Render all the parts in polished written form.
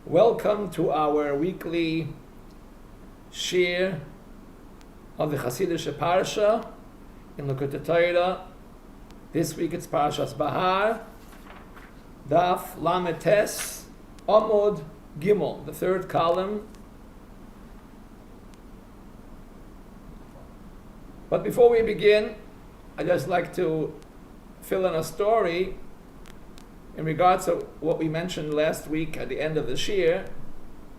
Welcome to our weekly shir of the Chassidish Parsha in Likkutei Torah. This week it's Parshas Behar, Daf Lamed Tes Amud Gimel, the third column. But before we begin, I'd just like to fill in a story in regards to what we mentioned last week at the end of the shir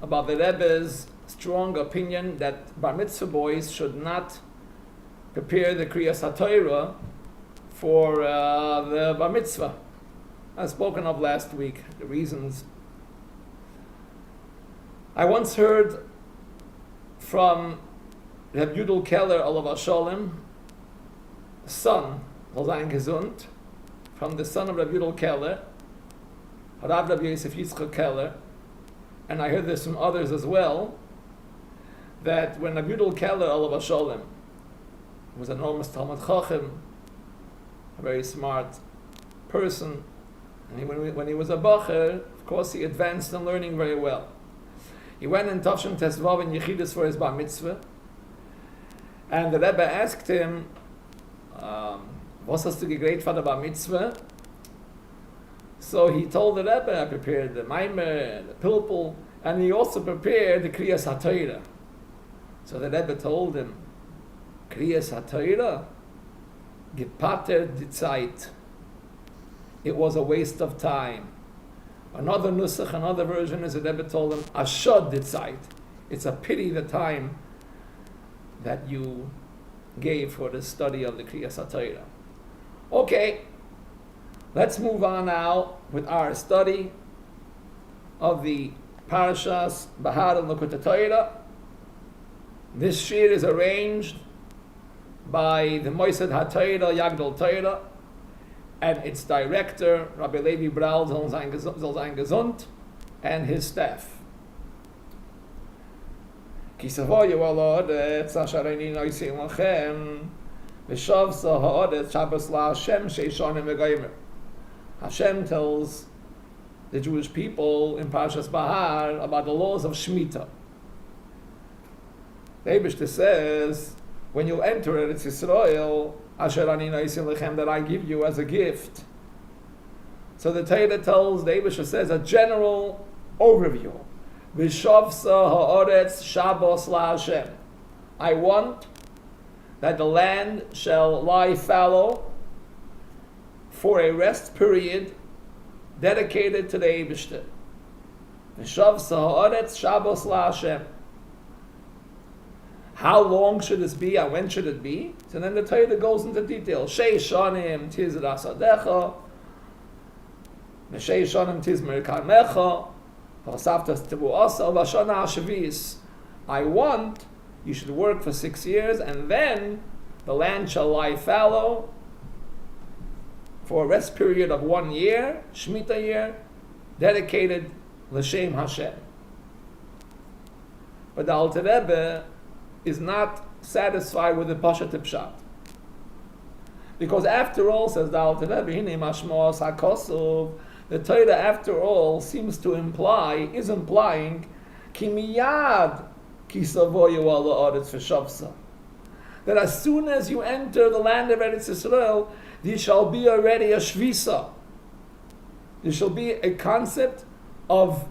about the Rebbe's strong opinion that bar mitzvah boys should not prepare the Kriyas HaTorah for the bar mitzvah, as spoken of last week, the reasons. I once heard from Reb Yagdil Torah Alav Shalom, son, soll sein gesund, from the son of Reb Yagdil Torah, Rav Yosef Yitzchak Keller, and I heard this from others as well, that when Yagdil Torah Alav Shalom was an enormous Talmud Chacham, a very smart person, and when he was a bacher, of course he advanced in learning very well. He went in Tavshin Tesvav in Yechidus for his bar mitzvah, and the Rebbe asked him, "Was hast du gegret for the bar mitzvah?" So he told the Rebbe, I prepared the Maimer, the Pilpul, and he also prepared the Kriyas HaTorah. So the Rebbe told him, Kriyas HaTorah, gepater die Zeit. It was a waste of time. Another nusach, another version is the Rebbe told him, ashod die Zeit. It's a pity the time that you gave for the study of the Kriyas HaTorah. Okay. Let's move on now with our study of the Parshas Behar and Likkutei Torah. This shir is arranged by the Moised HaTorah, Yagdil Torah, and its director, Rabbi Levi Braul, soll sein gesund, and his staff. Ki savoyu al haaretz asher ani noisei lachem v'shavsa haaretz Shabbos la'Hashem sheishanim v'goymer. Hashem tells the Jewish people in Parshas Behar about the laws of Shemitah. The Eibishter says, when you enter Eretz Yisrael, Asher ani noisei lechem, that I give you as a gift. So the Torah tells, the Eibishter says, a general overview. V'shavsa ha'aretz Shabbos la'Hashem. I want that the land shall lie fallow for a rest period dedicated to the Eibishter. V'shavsa ha'aretz Shabbos la'Hashem. How long should this be and when should it be? So then the Torah goes into detail. Sheish shanim tiz rasadecha, v'sheish shanim tiz merkamecha, v'asavtas tibuasa, v'ashana hashavis. I want you should work for 6 years, and then the land shall lie fallow for a rest period of 1 year, Shemitah year, dedicated l'shem Hashem. But the Alter Rebbe is not satisfied with the Pashat Pshat. Because after all, says the Alter Rebbe, Hine mashmos hakosov, the Torah after all seems to implying, ki miyad ki savoyu ala aretz v'shavsa. That as soon as you enter the land of Eretz Yisrael, there shall be already a shvisa. There shall be a concept of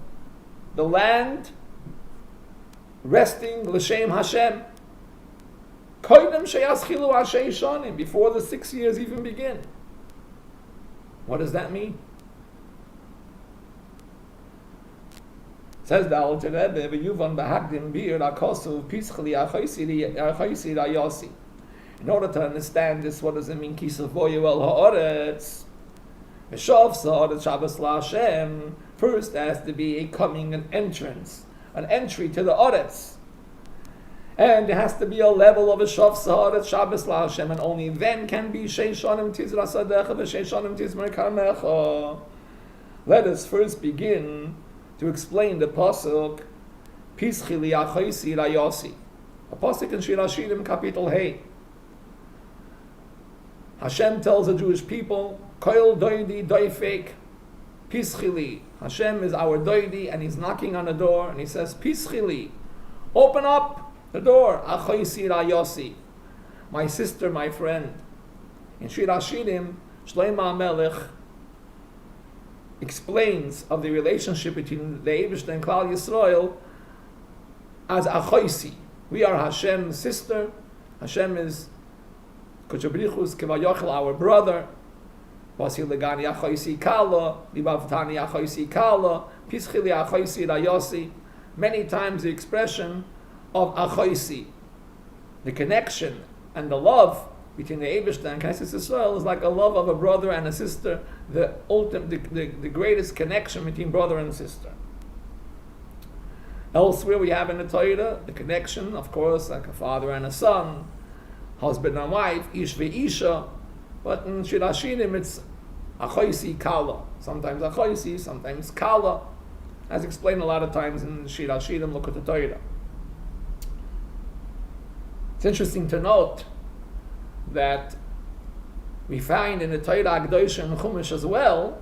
the land resting l'shem Hashem. Koydem sheyaschilu ha'shei shanim, before the 6 years even begin. What does that mean? Says the Alter Rebbe, v'yuvan b'hakdim bir ha'kosuv pischli ha'choysi ra'yasi. In order to understand this, what does it mean? Ki savoyu el ha'aretz v'shavsa ha'aretz Shabbos la'Hashem. First, there has to be a coming, an entrance, an entry to the aretz. And there has to be a level of a shavsa ha'aretz Shabbos la'Hashem, and only then can be sheishanim tiz rasadecha v'sheishanim tiz merkamecha. Let us first begin to explain the pasuk Pischli ha'choysi ra'yasi. A pasuk in Shir Hashirim, Kapitel Hey. Hashem tells the Jewish people, Koil doidi doifek, Pischili. Hashem is our doidi, and he's knocking on the door, and he says, Pischili, open up the door. Achoisi rayosi, my sister, my friend. In Shir Hashirim, Shlomo HaMelech explains of the relationship between the Eibishter and Klal Yisrael as Achoisi. We are Hashem's sister. Hashem is Kochabrichus Kevayochel, our brother. Vasil Legani Achoisi Kala, Libavtani Achoisi Kala, Pischili Achoisi Rayosi. Many times the expression of Achoisi, the connection and the love between the Eibishter and Knesset Yisrael is like a love of a brother and a sister, the ultimate, the greatest connection between brother and sister. Elsewhere we have in the Torah the connection, of course, like a father and a son, husband and wife, ish ve'isha, but in Shir Hashirim it's achoisi kala, sometimes achoisi, sometimes kala, as explained a lot of times in Shir Hashirim, Likkutei Torah. It's interesting to note that we find in the Torah Agdosha and Chumash as well,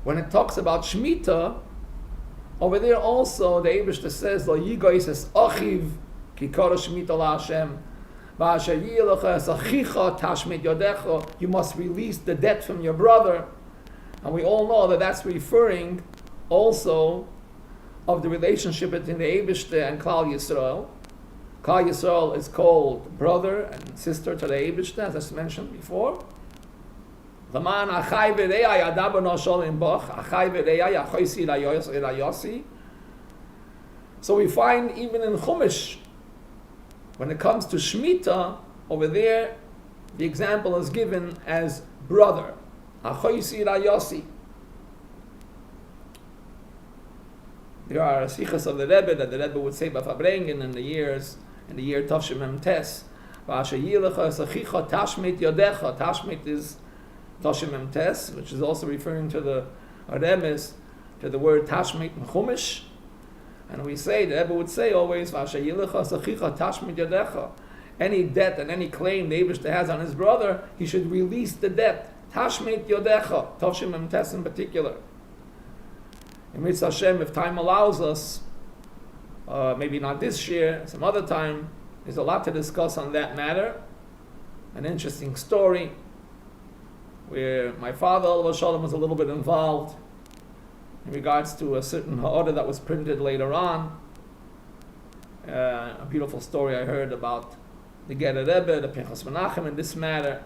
when it talks about Shemitah, over there also the Eibishter says, Lo yigois es achiv ki kara Shemitah la Hashem, v'asher yilecha es achicha tashmit yodecha, you must release the debt from your brother. And we all know that that's referring also of the relationship between the Eibishter and Klal Yisrael. Klal Yisrael is called brother and sister to the Eibishter, as I mentioned before. L'man achai v'reya yadaber no sholim boch, achai v'reya yachoisi rayosi. So we find even in Chumash, when it comes to Shemitah, over there, the example is given as brother, achoisi rayosi. There are sichas of the Rebbe that the Rebbe would say b'fabrengen in the year Tavshim Mem Tes. V'asher yilecha es achicha tashmit yodecha. Tashmit is Tavshim Mem Tes, which is also referring to the Remes, to the word tashmit in Chumash. And we say, the Rebbe would say always, v'asher yilecha es achicha tashmit yodecha. Any debt and any claim the Eibishter has on his brother, he should release the debt. Tashmit yodecha. Tavshim Mem Tes in particular. In Mitzvah Hashem, if time allows us, maybe not this year, some other time, there's a lot to discuss on that matter. An interesting story where my father, Alav Shalom, was a little bit involved in regards to a certain ha'orah that was printed later on. A beautiful story I heard about the Gerer Rebbe, the Pinchas Menachem in this matter,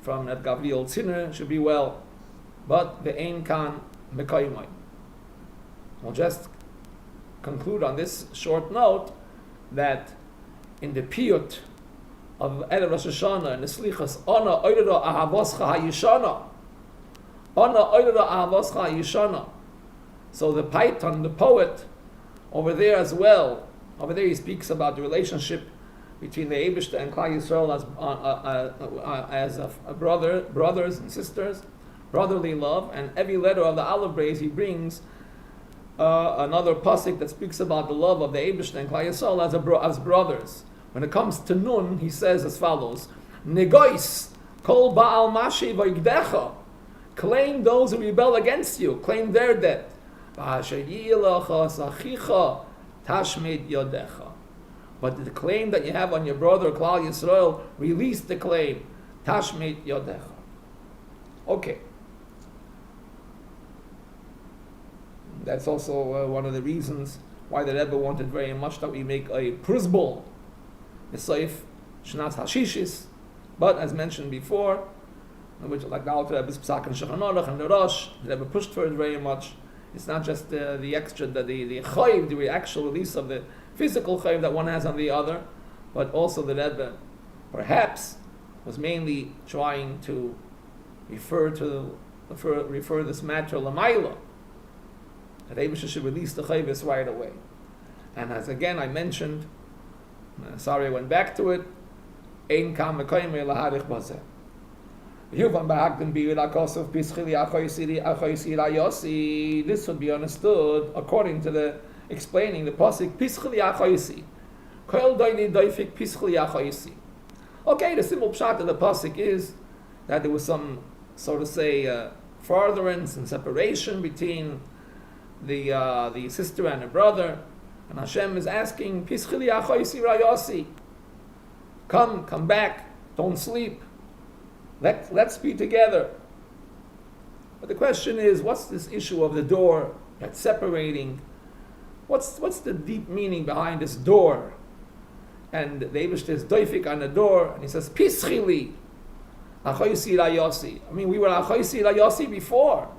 from that Gavriel Zinner, should be well. But the Ein Kan Mekayimai. I'll just conclude on this short note that in the piyut of Erev Rosh Hashanah and the Slichas, Ana Oirera Ahavoscha HaYishana, Ana Oirera Ahavoscha HaYishana. So the Paitan, the poet, over there as well, over there he speaks about the relationship between the Eibishter and Klal Yisrael as a brothers and sisters, brotherly love, and every letter of the Aleph Beis he brings another pasuk that speaks about the love of the Eibishter and Klal Yisrael as brothers. When it comes to Nun, he says as follows: Negois kol ba'al mashi v'yigdecha, claim those who rebel against you, claim their debt. V'asher yilecha sachicha tashmid yodecha. But the claim that you have on your brother Klal Yisrael, release the claim, tashmid yodecha. Okay. That's also one of the reasons why the Rebbe wanted very much that we make a prusbol, a seif shnas hashishis. But as mentioned before, which like the Alter Rebbe's Psak and Shulchan Aruch and the Rosh, the Rebbe pushed for it very much. It's not just the extra, the chayv, the actual release of the physical chayv that one has on the other, but also the Rebbe perhaps was mainly trying to refer this matter l'mayla, that Eibishter should release the chayvus right away. And as again I mentioned, sorry I went back to it, ein kam mekayme laharich bazeh. This would be understood according to the explaining the pasuk pischli achoisi. Kol doini doifik pischli achoisi. Okay, the simple pshat of the pasuk is that there was some, so to say, furtherance and separation between the sister and her brother. And Hashem is asking, Pischili achoisi rayasi. Come back, don't sleep. Let's be together. But the question is, what's this issue of the door that's separating? What's the deep meaning behind this door? And the Eibushter is doifik on the door, and he says, Pischili achoisi rayasi. I mean, we were achoisi rayasi before.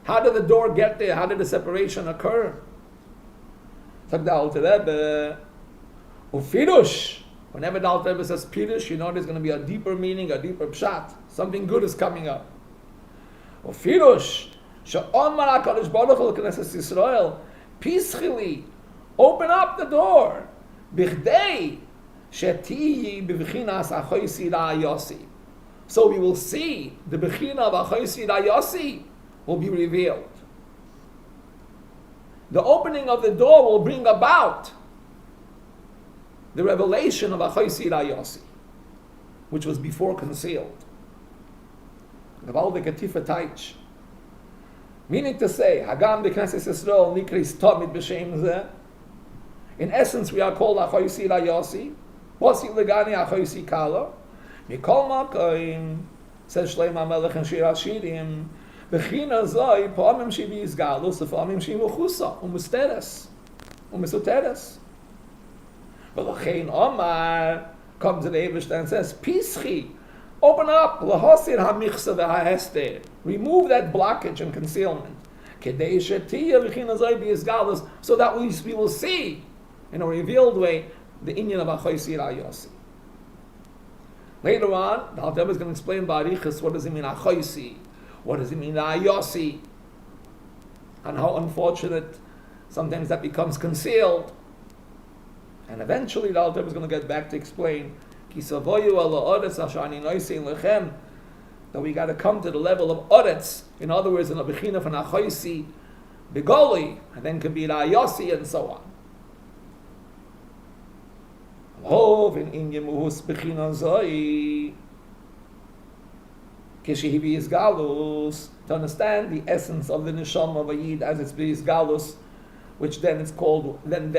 How did the door get there? How did the separation occur? Whenever the Alter Rebbe says Pirush, you know there's going to be a deeper meaning, a deeper pshat. Something good is coming up. Pirush, she'omar HaKadosh Baruch Hu l'Knesset Yisrael, Pischili, open up the door, bichdei shetiyi b'vchinas achoisi ra'yosi. So we will see the bechina of achoisi ra'yosi will be revealed. The opening of the door will bring about the revelation of Achoisi Rayasi, which was before concealed. Meaning to say, Hagam b'Knesset Yisrael nikris tamid b'shem zeh. In essence, we are called Achoisi Rayasi. Posi legani Achoisi Kala. Mikol makoim, says Shlomo HaMelech in Shir HaShirim, Bechina zoi po'amim shi b'yizgalus, u'po'amim shi m'chusa, u'musteres, u'mesuteres. V'lachein Omar comes to the Eibushter and says, Pischi, open up, l'hosir ha'michsa v'ha'hester, remove that blockage and concealment, kedei shetiya b'china zoi b'yizgalus, so that we will see, in a revealed way, the inyan of Achoisi Rayasi. Later on, the Alter Rebbe is going to explain ba'arichas what does it mean Achoisi. What does it mean, Rayasi? And how unfortunate sometimes that becomes concealed. And eventually the Alter Rebbe is going to get back to explain that we got to come to the level of Oretz. In other words, in a Bechina from Achoisi, Begoli, and then could be Rayasi and so on. To understand the essence of the neshama of a yid as it's b'yizgalus, which then it's called, then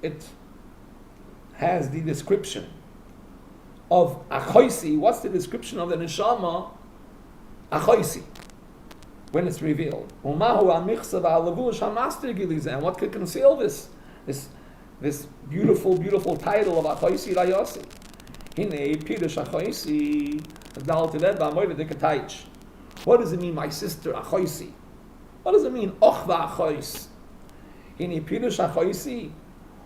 it has the description of achoisi. What's the description of the neshama? Achoisi, when it's revealed. And what could conceal this beautiful title of achoisi rayasi? Hine pirush achoisi. What does it mean, my sister achoisi? What does it mean, ochva achois? Hine pirush achoisi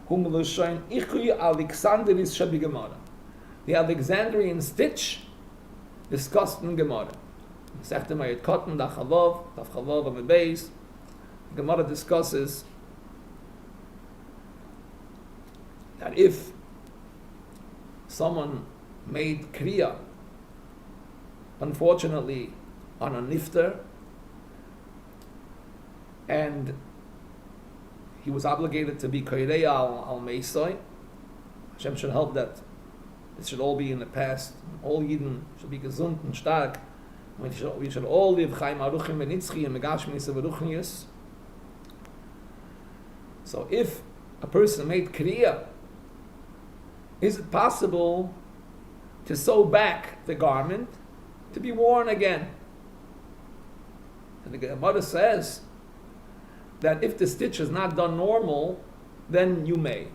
hum l'shoin ichi Alexandris shabigemara. The Alexandrian stitch discussed in Gemara. Masechta Mayit Cotton, Daf Chavav Amud Beis. Gemara discusses that if someone made kriya, unfortunately, on a nifter, and he was obligated to be koirei al meisoi, Hashem should help that it should all be in the past. All Yidden should be gesund and stark. We should all live Chaim Aruchim Benitzchi and Megashmis Aruchnius. So if a person made kriya, is it possible to sew back the garment to be worn again? And the Gemara says that if the stitch is not done normal, then you may.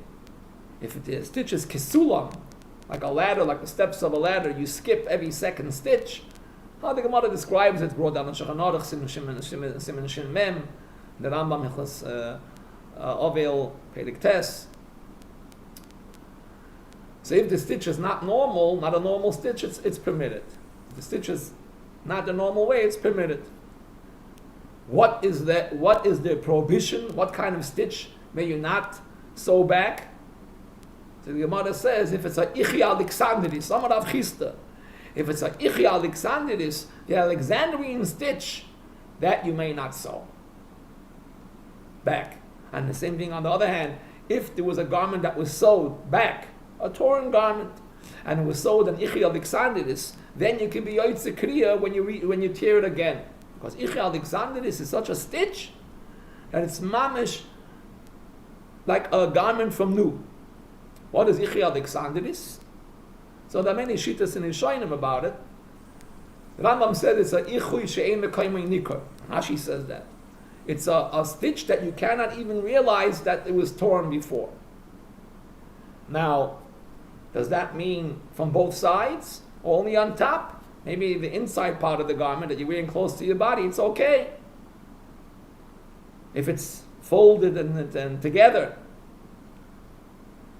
If the stitch is kisulam, like a ladder, like the steps of a ladder, you skip every second stitch. How the Gemara describes it, brought down in Shulchan Aruch, Siman Shin Mem, the Rambam Hilchos Ovel Perik Tes. So if the stitch is not normal, not a normal stitch, it's permitted. If the stitch is not the normal way, it's permitted. What is the prohibition? What kind of stitch may you not sew back? So the Gemara says, if it's a Ichi Alexandris, Amar Rav Chisda, if it's a Ichi Alexandris, the Alexandrian stitch, that you may not sew back. And the same thing on the other hand, if there was a garment that was sewed back, a torn garment, and it was sewed an Ichi Alexandris, then you can be Yoitze Kriya when you tear it again. Because Ichi Alexandris is such a stitch that it's mamish like a garment from new. What is Ichi Alexandris? So there are many shittas in Rishonim about it. The Rambam said it's a Ichui she'ein mekayimei nikor. Rashi says that. It's a stitch that you cannot even realize that it was torn before. Now, does that mean from both sides? Or only on top? Maybe the inside part of the garment that you're wearing close to your body, it's okay. If it's folded and together.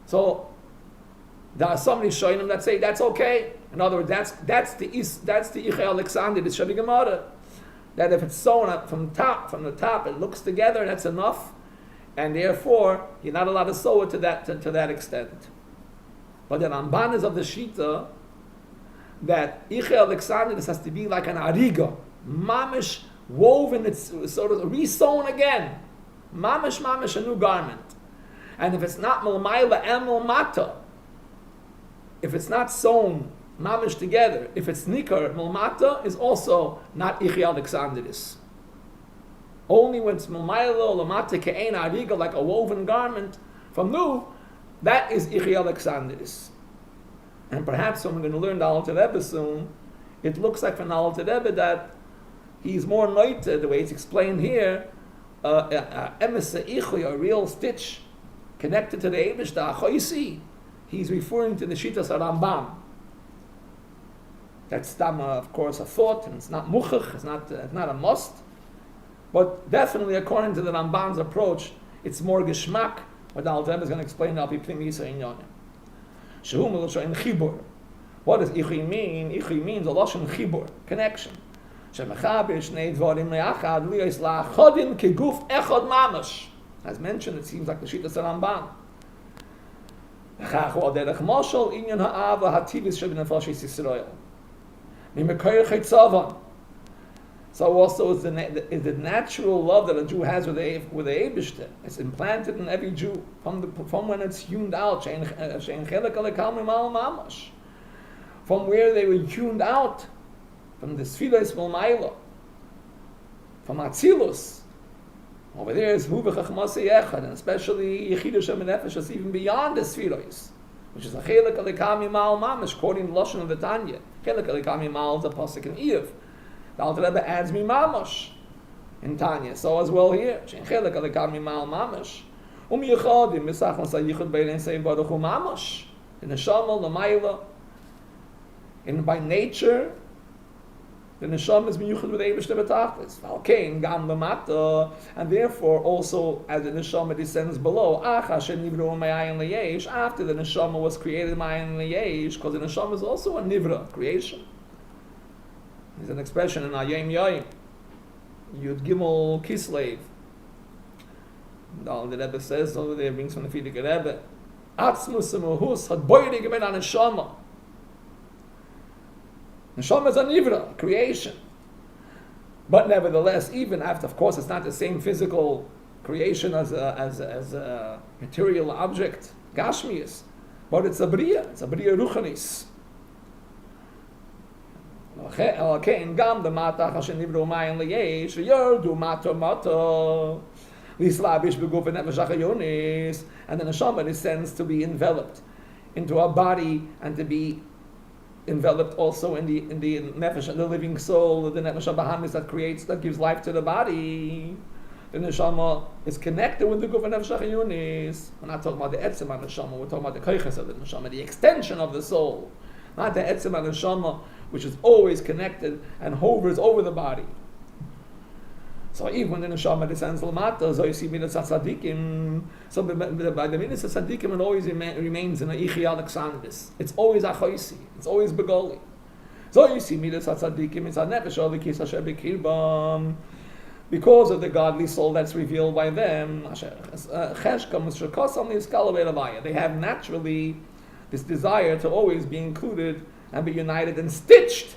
So, there are some Rishonim that say that's okay. In other words, that's the Ichi Alexander, the Shabi Gemara. That if it's sewn up from the top, it looks together, that's enough. And therefore, you're not allowed to sew it to that extent. But the Ramban is of the Shita that Ichi Alexander, this has to be like an ariga, mamish woven, it's sort of re-sewn again, mamish a new garment. And if it's not milmaila and milmata, if it's not sewn mamish together, if it's nikar milmata, is also not Ichi Alexandris. Only when it's milmaila lamata ke'en ariga, like a woven garment from new, that is Ichi Alexandris. And perhaps when we're going to learn the Alter Rebbe soon, it looks like from the Alter Rebbe that he's more noted, the way it's explained here, a real stitch connected to the Eibush, the Achoisi. He's referring to the Shitas Rambam. That's of course, a thought, and it's not muchach, it's not a must. But definitely, according to the Rambam's approach, it's more geschmack. What the Alter Rebbe is going to explain now, Pipnim Yisa Inyonim. Shehu Meloshain Chibur. What does Ichi mean? Ichi means a Lashon Chibur, connection. Shemechaber Shnei Dvarim Le'achad Liyos La'achodim Keguf Echad Mamash. As mentioned, it seems like the Shitas Rambam. V'chach Derech Moshel Inyan Ha'ava Hativis Shebnefashis Yisrael. Mimekoyer Chaytzavan. So also is the natural love that a Jew has with the Eibishter. It's implanted in every Jew from when it's hewn out. From where they were hewn out, from the Sfilos Malmaila, from Atzilus. Over there is Hu B'chachmasi Echad, and especially Yechidu Shem Nefesh is even beyond the Sfilos, which is a Chelek Alikami Mal Mamash, quoting the Lashon of the Tanya. Chelek Alikami Mal is a pasuk in Eiv. The Alter Rebbe adds mi mamash in Tanya. So as well here. Shein chelek alikam mi mal mamash. Yichadim misachon sayichud beirein seim baruch hu mamash. In the neshama l'mayla. And by nature, the neshama is miyuchad with Eibush Tebetachlis. Valkein gam lemata. And therefore also as the neshama descends below. Ach asher nivru ma'ayin leyesh. After the neshama was created ma'ayin leyesh. Because the neshama is also a nivra, creation. There's an expression in Ayim Yayim, Yud Gimel Kislev. The Rebbe says over there, brings from the Fidik Rebbe, Atzmus Emuhus had boirig gemen an neshama. Neshama is a nivra, creation. But nevertheless, even after, of course, it's not the same physical creation as a material object, Gashmius, but it's a bria ruchanis. Okay, gam the mata hashen nivru mayin leyesh yordu mata mata lislabish beguf nefesh achayonis, and the neshama descends to be enveloped into a body and to be enveloped also in the nefesh, the living soul, the nefesh bahamis that gives life to the body. The neshama is connected with the guf nefesh achayonis. We're not talking about the etzem neshama. We're talking about the koiches of the neshama, the extension of the soul, not the etzem neshama, which is always connected and hovers over the body. So even when the neshama descends lamata, so you see midas tzadikim. So by the midas tzadikim, it always remains in a Ichi Alexandris. It's always achoisi. It's always begoli. So you see midas tzadikim, it's a nefesh alikis asher bekirbam, because of the godly soul that's revealed by them. They have naturally this desire to always be included and be united and stitched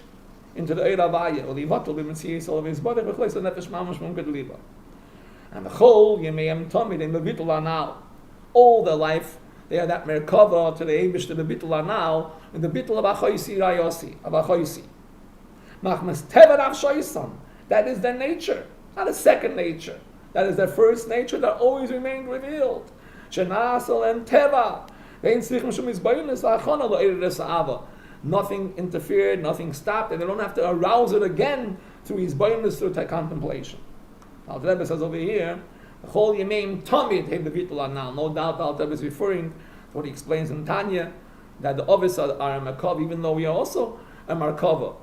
into the Eiravaya, or the Yivatul b'Metzias of his body, b'chleis nefesh mamash mumked liba. And the whole Yemeim Tomid in Levitul Anal, all their life They are that merkava to the Eibush, to the bittul anal, and the bittul of achoisi rayosi, of achoisi. Machmas teva avshoisam. That is their nature, not a second nature. That is their first nature that always remained revealed. Shenasal and teva. Nothing interfered, nothing stopped, and they don't have to arouse it again through his bonus, through contemplation. Now, the Rebbe says over here, the whole Yemeim Tamid Heim Bevitula now. No doubt the Rebbe is referring to what he explains in Tanya, that the Ovis are a Merkava, even though we are also a Merkava.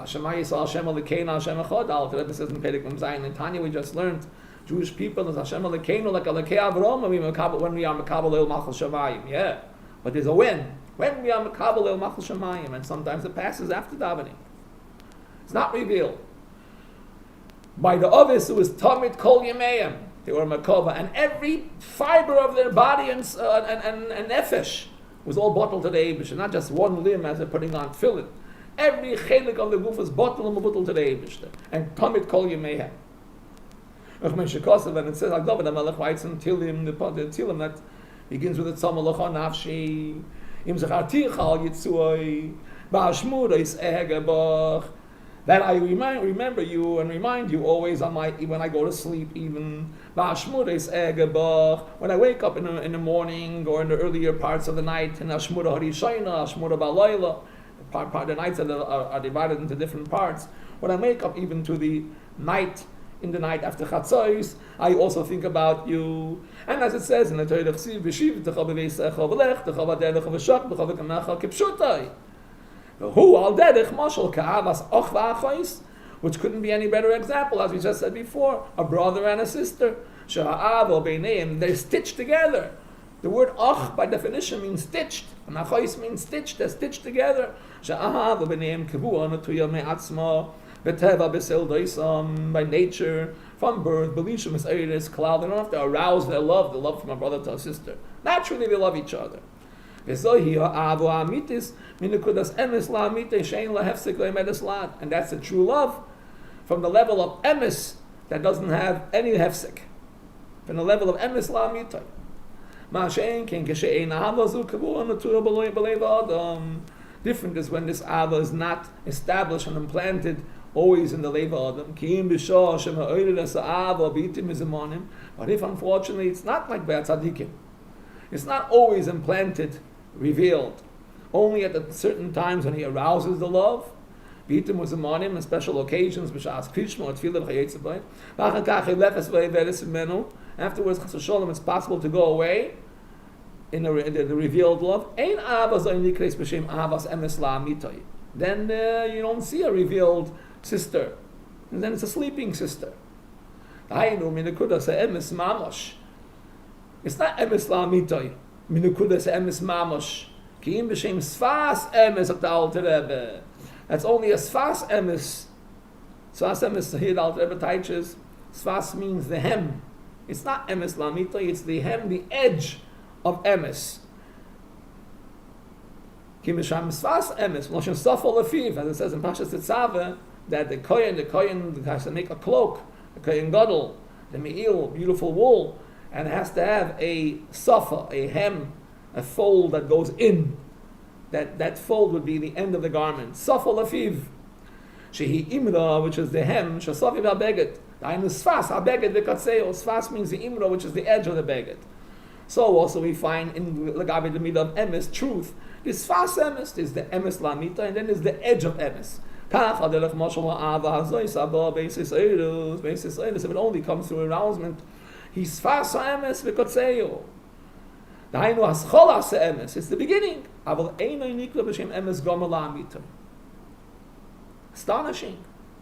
Shema Yisrael Hashem Elokeinu Hashem Echad. The Rebbe says in Perek Mem Zayin in Tanya, we just learned Jewish people is Hashem Elokeinu like Elokei Avraham when we are Mekabel El Machal Shemayim. Yeah, but there's a when we are Mekabel El Machal Shemayim, and sometimes it passes after davening. It's not revealed. By the Ovis, it was Tamid Kol Yemeim. They were Mekova, and every fiber of their body and nefesh was all bottled to the Eibush, and not just one limb as they're putting on tefillin. Every chelik of the goof was bottled and bottled to the Eibush, and Tamid Kol Yemeim. And it says like David HaMelech writes in Tilim, the Tilim that begins with the Tzom Alocha Nafshi, Im Zacharticha Al Yitzuoi, Ba'ashmur Is Egebach. That I remember you and remind you always on when I go to sleep, even Ba'ashmur Is Egebach. When I wake up in the morning or in the earlier parts of the night, in Ashmur Harishayna, Ashmur Ba'layla, the nights are divided into different parts. When I wake up even to the night, in the night after Chatzos, I also think about you. And as it says in the Torah, which couldn't be any better example, as we just said before, a brother and a sister. They're stitched together. The word ach by definition means stitched, and achos means stitched, they're stitched together. By nature, from birth, Belishim is Eretz Klal. They don't have to arouse their love from a brother to a sister. Naturally, they love each other. And that's the true love from the level of emes that doesn't have any hefsek. From the level of emes la'amitai. Different is when this ava is not established and implanted always in the leva adam. But if unfortunately it's not like Be'at Tzadikim, it's not always implanted, revealed, only at certain times when he arouses the love. Bitim was among him on special occasions, afterwards, it's possible to go away in the revealed love. Then you don't see a revealed sister, and then it's a sleeping sister. It's not emes la'amitai. Minukudas emes mamosh. Ki'im b'shem sfas emes at the Alter Rebbe. That's only a sfas emes. Sfas emes here the Alter Rebbe teaches. Sfas means the hem. It's not emes la'amitai. It's the hem, the edge of emes. Ki'im b'shem sfas emes. L'shem sofol lefiv, as it says in Parshas Tetzaveh, that the kohen has to make a cloak, the kohen gadol, the me'il, beautiful wool, and has to have a safa, a hem, a fold that goes in. That fold would be the end of the garment. Safa lafiv. Shehi imra, which is the hem, shasafiv ha-beged. Dainu sfas ha-beged v'katseo. Sfas means the imra, which is the edge of the beged. So also we find in Lagabi the midah of emes, truth. This sfas emes is the emes lamita, and then is the edge of emes. If it only comes through arousement, he's fast emes v'kotzeo. Dainu hascholas emes. It's the beginning. Astonishing.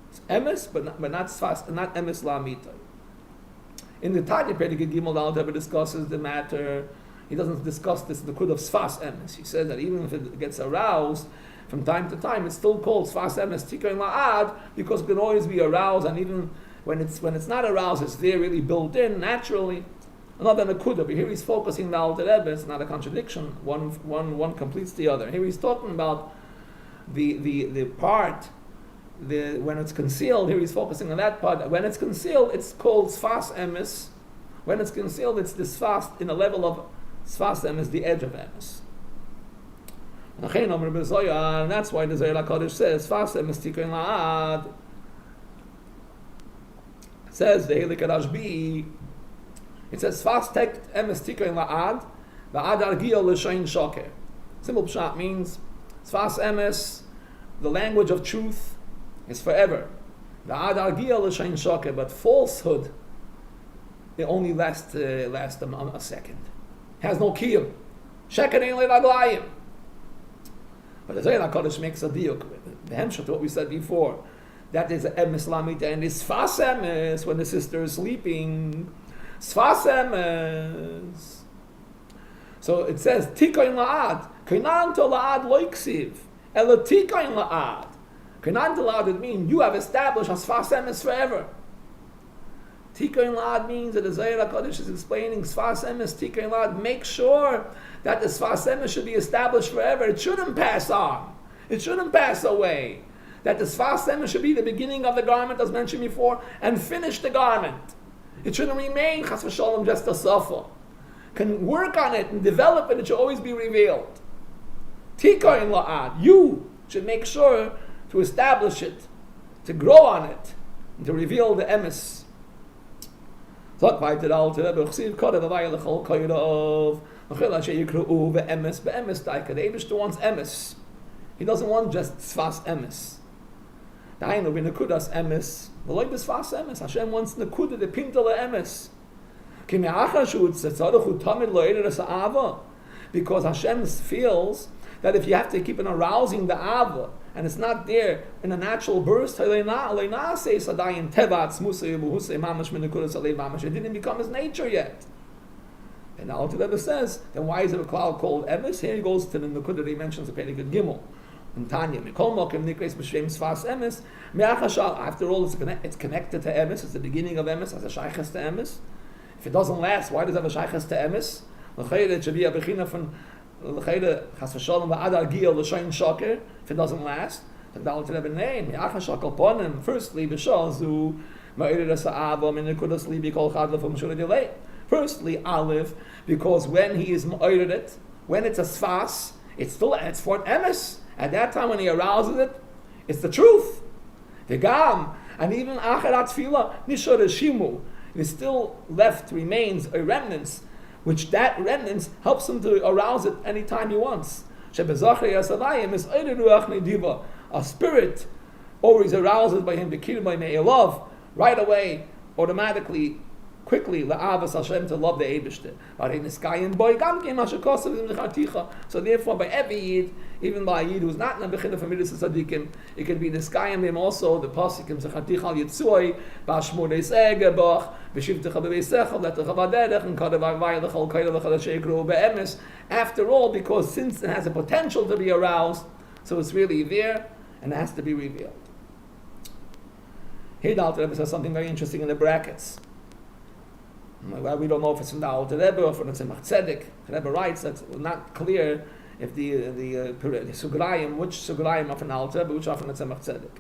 It's emes, but not fast, not emes la'amita. In the Tanya Perek Gimel, the Alter Rebbe discusses the matter. He doesn't discuss this the kud of sfas emes. He says that even if it gets aroused from time to time, it's still called sfas emes tikar la'ad, because it can always be aroused, and even when it's not aroused, it's there really built in naturally. Another nakuda, but here he's focusing the Alter Rebbe. It's not a contradiction. One completes the other. Here he's talking about the part, when it's concealed. Here he's focusing on that part. When it's concealed, it's called sfas emes. When it's concealed, it's this fast in a level of Sfas emes, the edge of emes. And that's why the Zohar HaKadosh says, Sfas emes tikoin la'ad. It says, the Helik Rashbi, it says, Sfas emes tikoin la'ad, va'ad argiyah l'shayin shoker. Simple pshat means, Sfas emes, the language of truth, is forever. Va'ad argiyah l'shayin shoker, but falsehood, it only lasts a second. Has no kiyum. Sheker ein le'raglayim. But the Zohar HaKadosh makes a diuk, the hemshah to what we said before. That is emes lamita, and it's sfas emes when the sister is sleeping. Sfas emes. So it says tikoin la'ad. Kainan to la'ad loiksiv. Ela tikoin la'ad. Kainan to la'ad would mean you have established a sfas emes forever. Tikoin la'ad means that the Zohar HaKadosh is explaining sfas emes, tikoin la'ad. Make sure that the sfas emes should be established forever. It shouldn't pass on. It shouldn't pass away. That the sfas emes should be the beginning of the garment, as mentioned before, and finish the garment. It shouldn't remain chas v'shalom just a safa. Can work on it and develop it. It should always be revealed. Tikoin la'ad. You should make sure to establish it, to grow on it, and to reveal the emes. The Eibishter wants emes. He doesn't want just sfas emes. Hashem wants nekuda, the pintal emes. Because Hashem feels that if you have to keep on arousing the ava, and it's not there in a natural burst, it didn't become his nature yet. And now Alter Rebbe says, then why is it a cloud called emes? Here he goes to the nekuda that he mentions the Perikut Gimel. In Tanya, after all, it's connected to emes. It's the beginning of emes, as a shaykhs to emes. If it doesn't last, why does it have a shaykhs to emes? It should be a bechina from chas v'shalom va'ad argiyah l'shayin shoker. If it doesn't last, the Alter Rebbe name firstly b'shazu ma'iras ha'ava min nekudas libi kol chad l'fum shura delay. Firstly, Aleph, because when he is ma'ored it, when it's a sfas, it's for an emes. At that time when he arouses it, it's the truth. The gam, and even acharat tefillah, nishor shimu, it is still remains a remnants, which that remnants helps him to arouse it anytime he wants. A spirit always arouses by him, the kiddushin by love, right away, automatically, quickly, la'avas Hashem, to love the Eibishter. So therefore, by every Yid, even by a Yid who's not in the Bechina from Midas Tzadikim, it can be niskayim him also, the Pasikim, Zechaticha al Yitzui, Bashmur Deis Egebach, Beshivtecha Bebeisecha, Letecha Vaderech, and Kadevar Vaylechol, Kadevar Chadashekru, Be'emes. After all, because since it has a potential to be aroused, so it's really there, and it has to be revealed. Here the Alter Rebbe says something very interesting in the brackets. Well, we don't know if it's from the Alter Rebbe or from the Tzemach Tzedek. The Rebbe writes that it's not clear if the Sugrayim, which Sugrayim are from the Alter Rebbe, which are from the Tzemach Tzedek.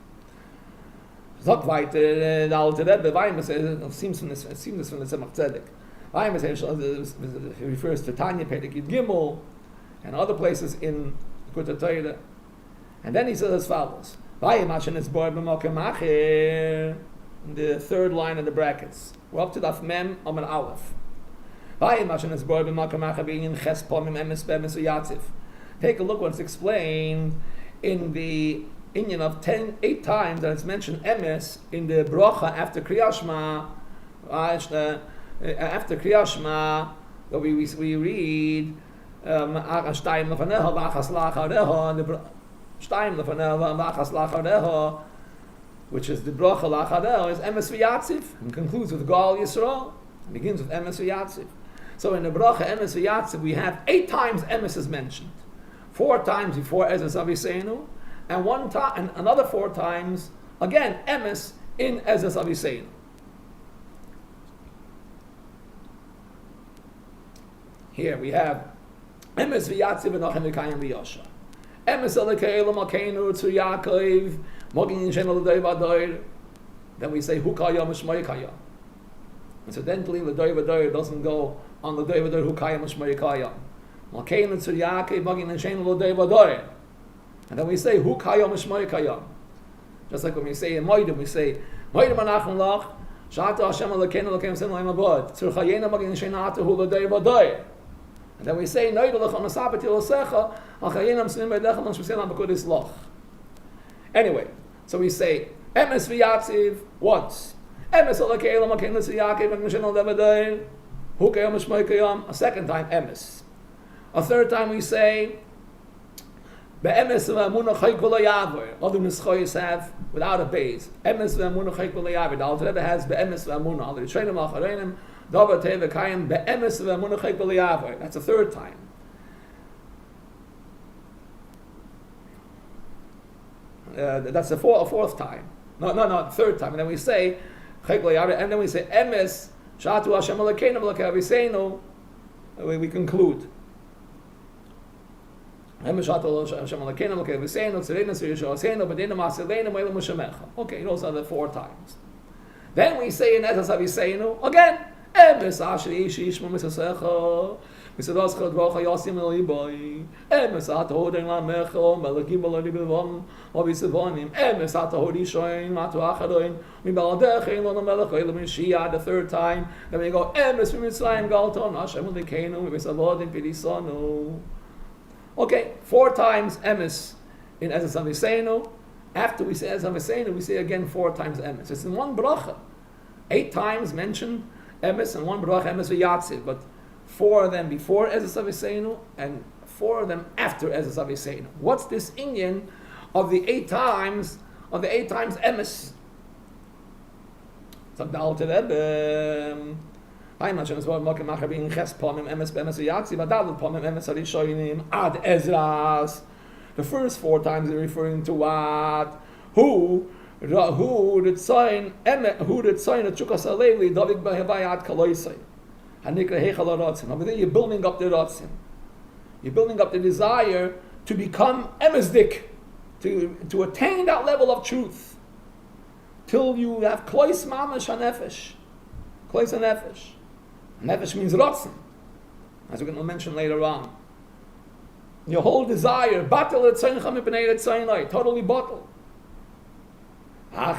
Zok weiter, the Alter Rebbe, Vayim says, it seems from the Tzemach Tzedek. Vayim says, he refers to Tanya, Perikut Gimel, and other places in Likkutei Torah. And then he says as follows, Vayim Hashem is bor b'mokem acher, in the third line of the brackets. We're up to Daf Mem Amar Aleph. Take a look what's explained in the Inyan of 8 times that it's mentioned emes in the bracha after Kriyas Shema. After Kriyas Shema, we read Shtayim lefanecha v'achas lacharecha, which is the bracha lachadel, is emes v'yatziv, and concludes with Gal Yisrael, and begins with emes v'yatziv. So in the bracha emes v'yatziv, we have 8 times emes is mentioned, 4 times before Ezras Aviseinu, and another 4 times again emes in Ezras Aviseinu. Here we have emes v'yatziv v'nochem v'kayim v'yosha. Emes alekei elam alkeinu to Yaakov. Then we say Hukaya Mishmai Kaya. Incidentally, the Doivadoy doesn't go on the Doivadoy who Kayam Shmari Kayam. Malkain and Suryake, Magin and Shain lo Doivadoy. And then we say, who Kayam Shmari Kayam. Just like when we say in Moedim, we say, Moedim Anachim Lach, Shata Hashem Alakein Alakein Sin Laim Abod, Tzurchayena Magin and Shain Atu hu lo Doivadoy. And then we say, Noidalach on the Sabbath Yilosecha, Alchayenam Sinim Beidechem and Shmusinam Bakudis Loch. Anyway, so we say, Emes v'yatziv once. Emes alakeil amakein l'siyakev v'gnishin al devaday. Hu kayom shmoi kayom. A second time, emes. A third time we say, be'emes v'amunah chayk v'layavir. Other nischoyes have without a base. Emes v'amunah chayk v'layavir. The Alter Rebbe has be'emes v'amunah. Al yishrenim al chareinim. Davar tei v'kayim be'emes v'amunah chayk v'layavir. That's a third time. That's a fourth time. No, third time. And then we say, and then we say, Emes, Shatu Hashem Alakeinu Alakeinu, we conclude. Emes Shatu Hashem Alakeinu Alakeinu, Tzirena Sirisho Haseinu, Badina Masilenu, Meilu Mushamecha. Okay, those are the 4 times. Then we say in Etas Aviseinu, again, Emes Ashri Ishi Ishma Misasecha, Misadoscha Dvocha Yosim Eliboy, Emes Atahodin Lamecho, Melakim Baladibivam, Obisivonim, Emes Atahodi Shoin, Matu Achadoin, Mibaladechin, Lona Melech, Elam Shia, the 3rd time. Then we go, Emes Mitzrayim Galton, Hashem Lekenu, Misavodin Pidisonu. Okay, 4 times Emes in Emes Aviseinu. After we say Emes Aviseinu, we say again 4 times Emes. It's in one bracha. 8 times mentioned Emes and 1 bracha Emes v'Yatziv, but 4 of them before Emes Aviseinu and 4 of them after Emes Aviseinu. What's this inyan of the 8 times Emes? So the Alter Rebbe, Haim Hashem is what Malkim Macher being Ches Pomim Emes be'Emes v'Yatziv, Adavul Pomim Emes Arishoinim Ad Ezras. The first 4 times they're referring to what? Who did sign a Chukas Aleili Davik B'Hevayat Kaloisai. Hanikra Heichal HaRatzin. Over there you're building up the Ratzin. You're building up the desire to become emesdik, to attain that level of truth. Till you have Klois Mamash HaNefesh. Klois HaNefesh. Nefesh means Ratzin, as we're going to mention later on. Your whole desire, totally bottled. I'm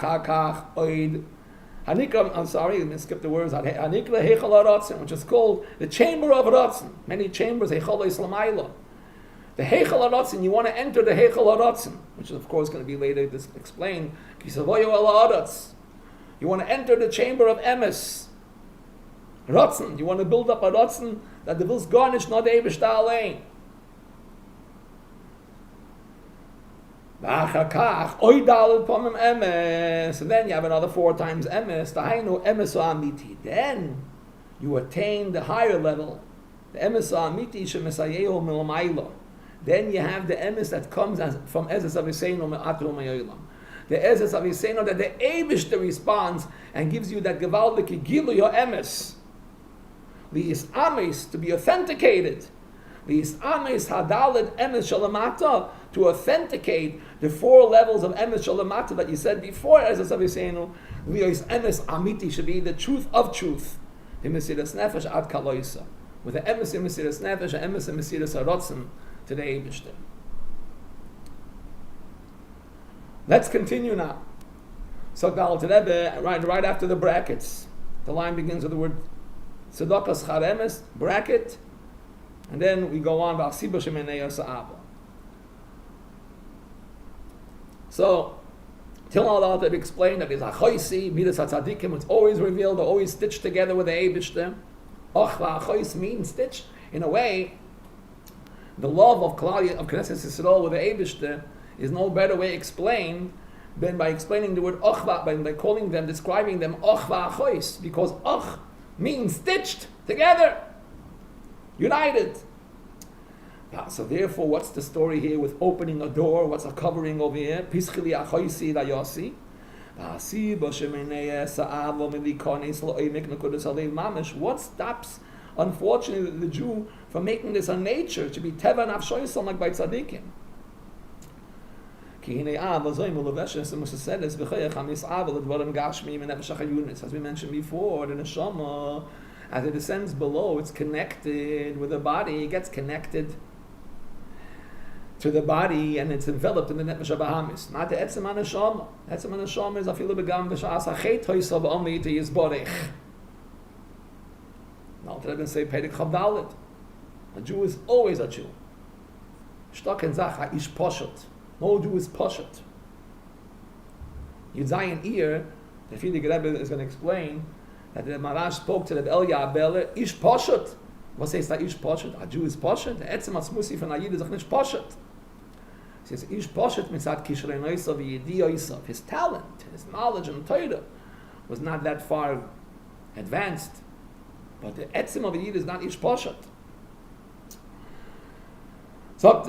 sorry, let me skip the words. Which is called the chamber of Ratzin. Many chambers, the Heichal HaRatzin, you want to enter the Heichal HaRatzin, which is of course going to be later explained. You want to enter the chamber of Emes. Ratzin, you want to build up a Ratzin that the Vils garnish not the Eibishter Alein. And then you have another 4 times emes. Then you attain the higher level. The emes amiti shemesayehu milamayla. Then you have the emes that comes from Ezes Aviseinu me'atru mayolam. The Ezes Aviseinu that the Eibishter responds and gives you that gewaldige gilu your emes. These ames to be authenticated. These ames hadalet emes shalamata, to authenticate the 4 levels of emes shalamata that you said before. As Aviseinu, Lios emes amiti should be the truth of truth. The mesiras nefesh ad kaloisa, with the emes in mesiras nefesh and emes in mesiras harotzim to the Eibishter. Let's continue now. So the Alter Rebbe, right after the brackets, the line begins with the word tzedakah schar emes, bracket, and then we go on v'asiba shemenei sa'aba. So, till all Alter Rebbe explained that it's achoisi, midas hatzadikim, it's always revealed, they're always stitched together with the Eibishter. Ochva achois means stitch. In a way, the love of Knesset Yisrael with the Eibishter is no better way explained than by explaining the word ochva, by calling them, describing them ochva achois, because och means stitched together, united. So therefore, what's the story here with opening a door? What's a covering over here? Pischili achoisi la yosi. What stops, unfortunately, the Jew from making this a nature to be teva nafshoisam like by tzaddikim? As we mentioned before, the neshama, as it descends below, it's connected with the body, it gets connected to the body, and it's enveloped in the nefesh habahamis. Not the etzem haneshama. Etzem haneshama is afilu begam b'sha'as hachet hoysav omi to yizborech. Now, let me say Perek Chavdalit. A Jew is always a Jew. Shtok and zach ha'ish poshet. No Jew is poshet. Yudzayin ear, the Frierdiker Rebbe is going to explain that the Marash spoke to the Elya Abeler, ish poshet. What says that ish poshet? A Jew is poshet. The etzem atzmusi from a Yid is nicht poshet. He says ish poshet mitzat kishrei noisav yidi oisav. His talent, his knowledge and Torah was not that far advanced. But the etzem of a Yid is not ish poshet. Zok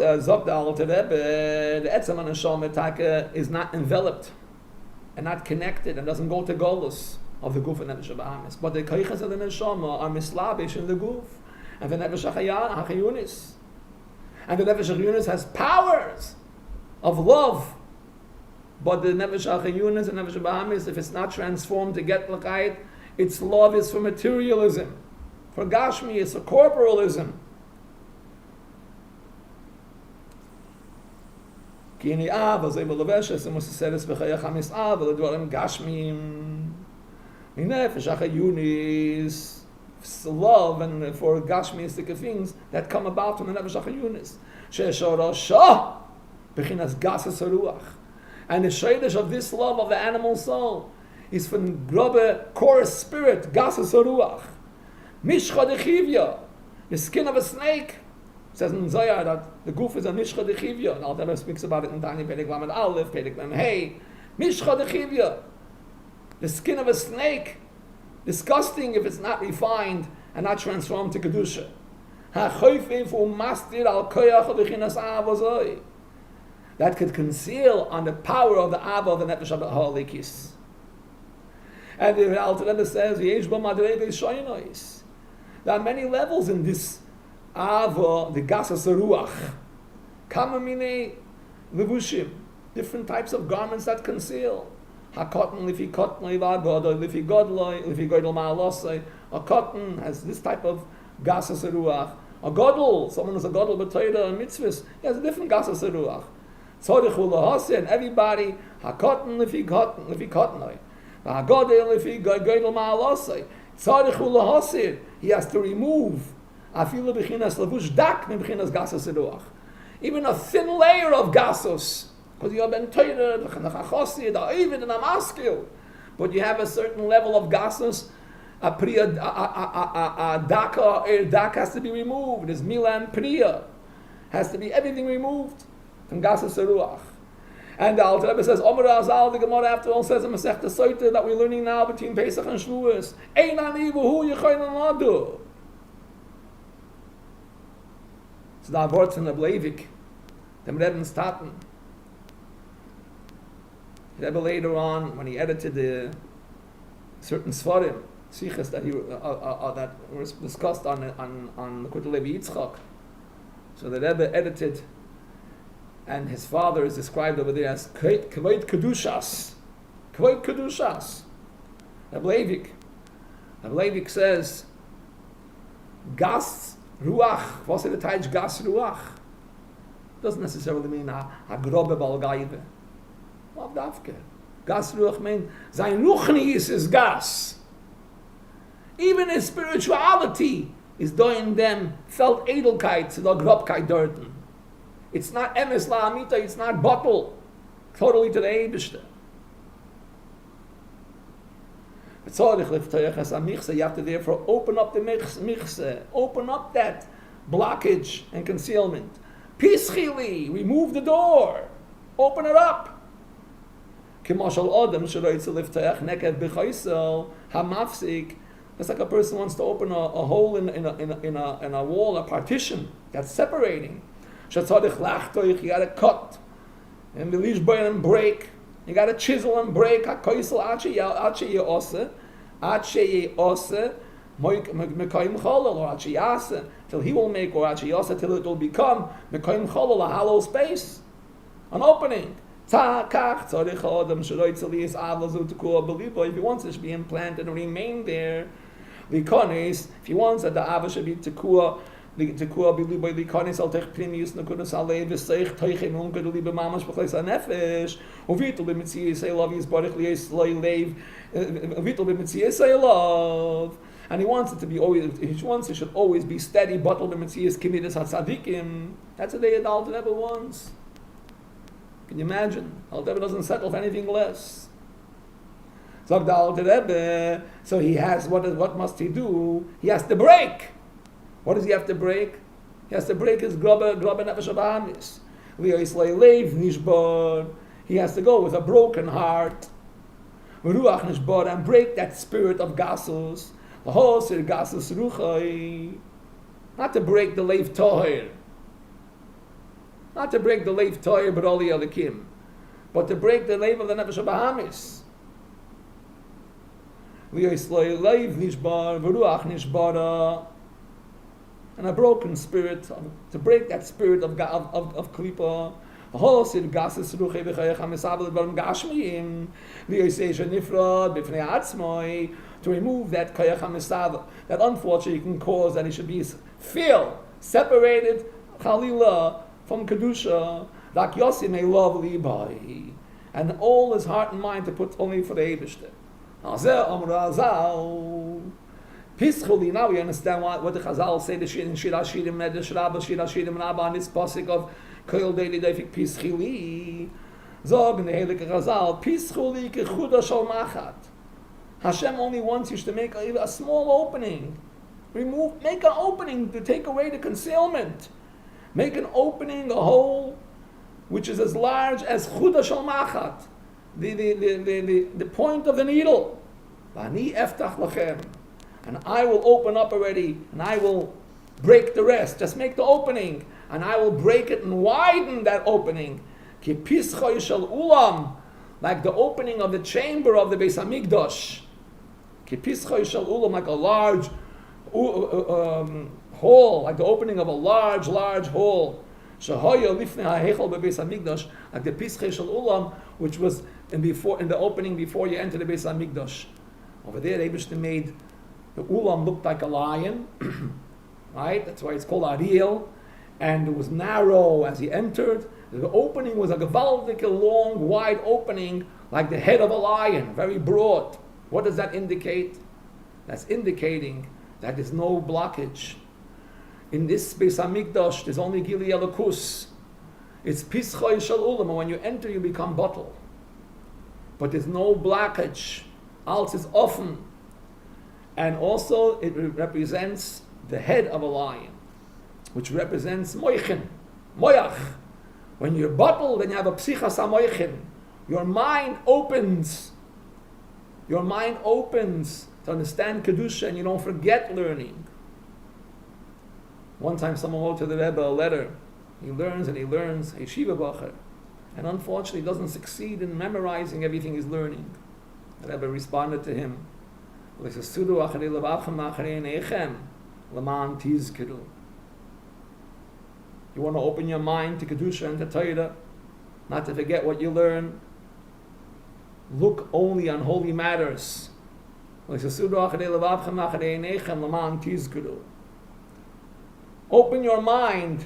the Alter Rebbe, the etzem on the neshama is not enveloped and not connected and doesn't go to golus of the guf and nefesh habahamis. But the koiches of the neshama are mislabish in the guf and the nefesh hachayunis. And the nefesh hachayunis has powers of love. But the nefesh hachayunis and nefesh habahamis, if it's not transformed to get l'chayit, its love is for materialism, for gashmi, it's for corporalism. Ki ani av azay beloveshes emuseseres b'chayach hamis'av v'ledvarim gashmim minefesh hachayunis, love and for gashmiistic things that come about from the nefesh hachayunis she'eshorasha b'chinas gasas haruach, and the shaydish of this love of the animal soul is from grobe core spirit gasas haruach mishcha dechivya, the skin of a snake. It says in Zohar that the guf is a mishcha dechivya. And Alter Rebbe speaks about it in Tani Perek Lamed Aleph, Perek Mem Hey. Mishcha dechivya, the skin of a snake, disgusting if it's not refined and not transformed to kedusha. That could conceal on the power of the Abba of the Nefesh HaHalikis. And the Alter Rebbe says, there are many levels in this Ava, the Gasas Ruach. Kamamine Levushim, different types of garments that conceal. HaKotten, Lifi Kotten, Lifi Godloi, Lifi Godel Ma'alosai. A cotton has this type of Gasas Ruach. A Godel, someone who's a Godel B'Torah and Mitzvahs, he has a different Gasas Ruach. Tzorich Ulahose, and everybody, HaKotten, Lifi Kottenoi. HaGodel, Lifi Godel Ma'alosai. Tzorich Ulahose, he has to remove even a thin layer of gasos, because you have been Torah, the Chachosid, the Ovid, and the Maskil, but you have a certain level of gasos. A dak has to be removed. There's mila and priya, has to be everything removed from gasos ruach. And the Alter Rebbe says, Omer Azal, the Gemara after all says in Masechta Soita that we're learning now between Pesach and Shavuos, Ein ani v'hu yechoyin ladu. So the words from the Blavik, the Rebbe Staten. The Rebbe later on, when he edited the certain Sfarim, Sichas that that was discussed on Likkutei Yitzchak. So the Rebbe edited, and his father is described over there as Kveit Kedushas. Kveit Kedushas. The Blavik says, Gas Ruach, was the Taich Gas Ruach? Doesn't necessarily mean a grobe balgaive. What dafke? Gas Ruach means sein Ruchniis is gas. Even his spirituality is doing them felt edelkeit to the grobkeit dorten. It's not emes la amita, it's not bottle. Totally to the Eibishter. You have to therefore open up the michse, open up that blockage and concealment. Pischili, remove the door, open it up. It's like a person wants to open a hole in a wall, a partition that's separating. You got to cut and break. You got to chisel and break. Till he will make, or till it will become a hollow space, an opening. If he wants it to be implanted and remain there, if he wants that the Ava should be tekua, the tekua be liboy likonis al tech primius nakudas alev v'seich toichem unkedu libe mamash b'chleis hanefesh uvitul b'mitzias elav yisbarich liyes loylev uvitul b'mitzias elav. And he wants it to be always. He wants it should always be steady. Batal b'mitzias kimidas hatzadikim. That's what the Alter Rebbe wants. Can you imagine? Alter Rebbe doesn't settle for anything less. So the Alter Rebbe, so he has what must he do? He has to break. What does he have to break? He has to break his grubber nefesh abahamis. He has to go with a broken heart, and break that spirit of gasus. Not to break the leif toher, not to break the leif toher, but all the other kim, but to break the leif of the nefesh abahamis. And a broken spirit, to break that spirit of klipa. To remove that kayach hamisava, that unfortunately can cause that he should be separated, chalila, from kedusha, like Yossi may love libai, and all his heart and mind to put only for the Eibishter. Peacefully, now we understand what the Chazal say in Shir Hashirim, Medrash Rabbah, Shir Hashirim Rabbah, and this pasuk of Koil Deili Deifik Pischili. Zog in the Heilige Chazal, Pischuli Kechuda Shal Machat. Hashem only wants you to make a small opening. Make an opening to take away the concealment. Make an opening, a hole, which is as large as Chuda Shal Machat, the point of the needle. Vani eftach lachem. And I will open up already, and I will break the rest. Just make the opening, and I will break it and widen that opening. Ki pischoy shel ulam, like the opening of the chamber of the Beis Hamikdash. Ki pischoy shel ulam, like a large hole, like the opening of a large hole. Shehoya lifnei ha'hechel beBeis Hamikdash, like the pischoy shel ulam, which was in the opening before you enter the Beis Hamikdash. Over there, the Eibishter made the ulam looked like a lion, right? That's why it's called Ariel. And it was narrow as he entered. The opening was a gewaldige, long, wide opening, like the head of a lion, very broad. What does that indicate? That's indicating that there's no blockage. In this Beis Hamikdash, there's only Gili Elokus. It's Pischoy Shel Ulam, and when you enter, you become bottle. But there's no blockage. Alles is offen. And also it represents the head of a lion, which represents moichin, moyach. When you're bottled and you have a psichas ha-moichin, your mind opens to understand Kedusha, and you don't forget learning. One time someone wrote to the Rebbe a letter. He learns, yeshiva bacher, and unfortunately doesn't succeed in memorizing everything he's learning. The Rebbe responded to him, you want to open your mind to Kedusha and to Torah, not to forget what you learn. Look only on holy matters. Open your mind,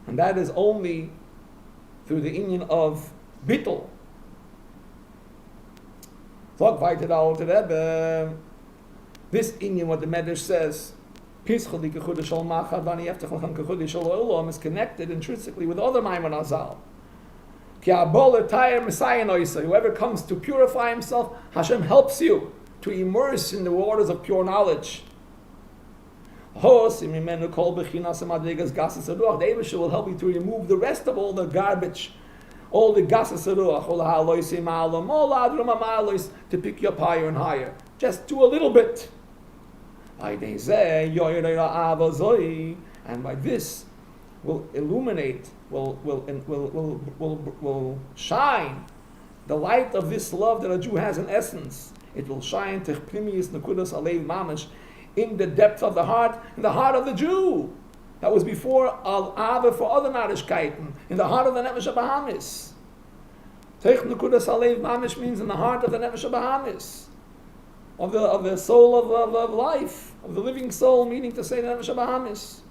and that is only through the union of bittul. This inyan, what the Medrash says, is connected intrinsically with other Maimon Azal. Whoever comes to purify himself, Hashem helps you to immerse in the waters of pure knowledge. The Eibusha will help you to remove the rest of all the garbage, all the gases ruach, all the halois ma'alam, all the adruma ma'alois, to pick you up higher and higher. Just do a little bit. And by this, will illuminate, will shine the light of this love that a Jew has in essence. It will shine in the depth of the heart, in the heart of the Jew. that was before al ave for other narishkeiten, in the heart of the nefesh habahamis. Teich nekudas alev mamish means in the heart of the nefesh habahamis, of the soul of life, of the living soul, meaning to say the nefesh habahamis.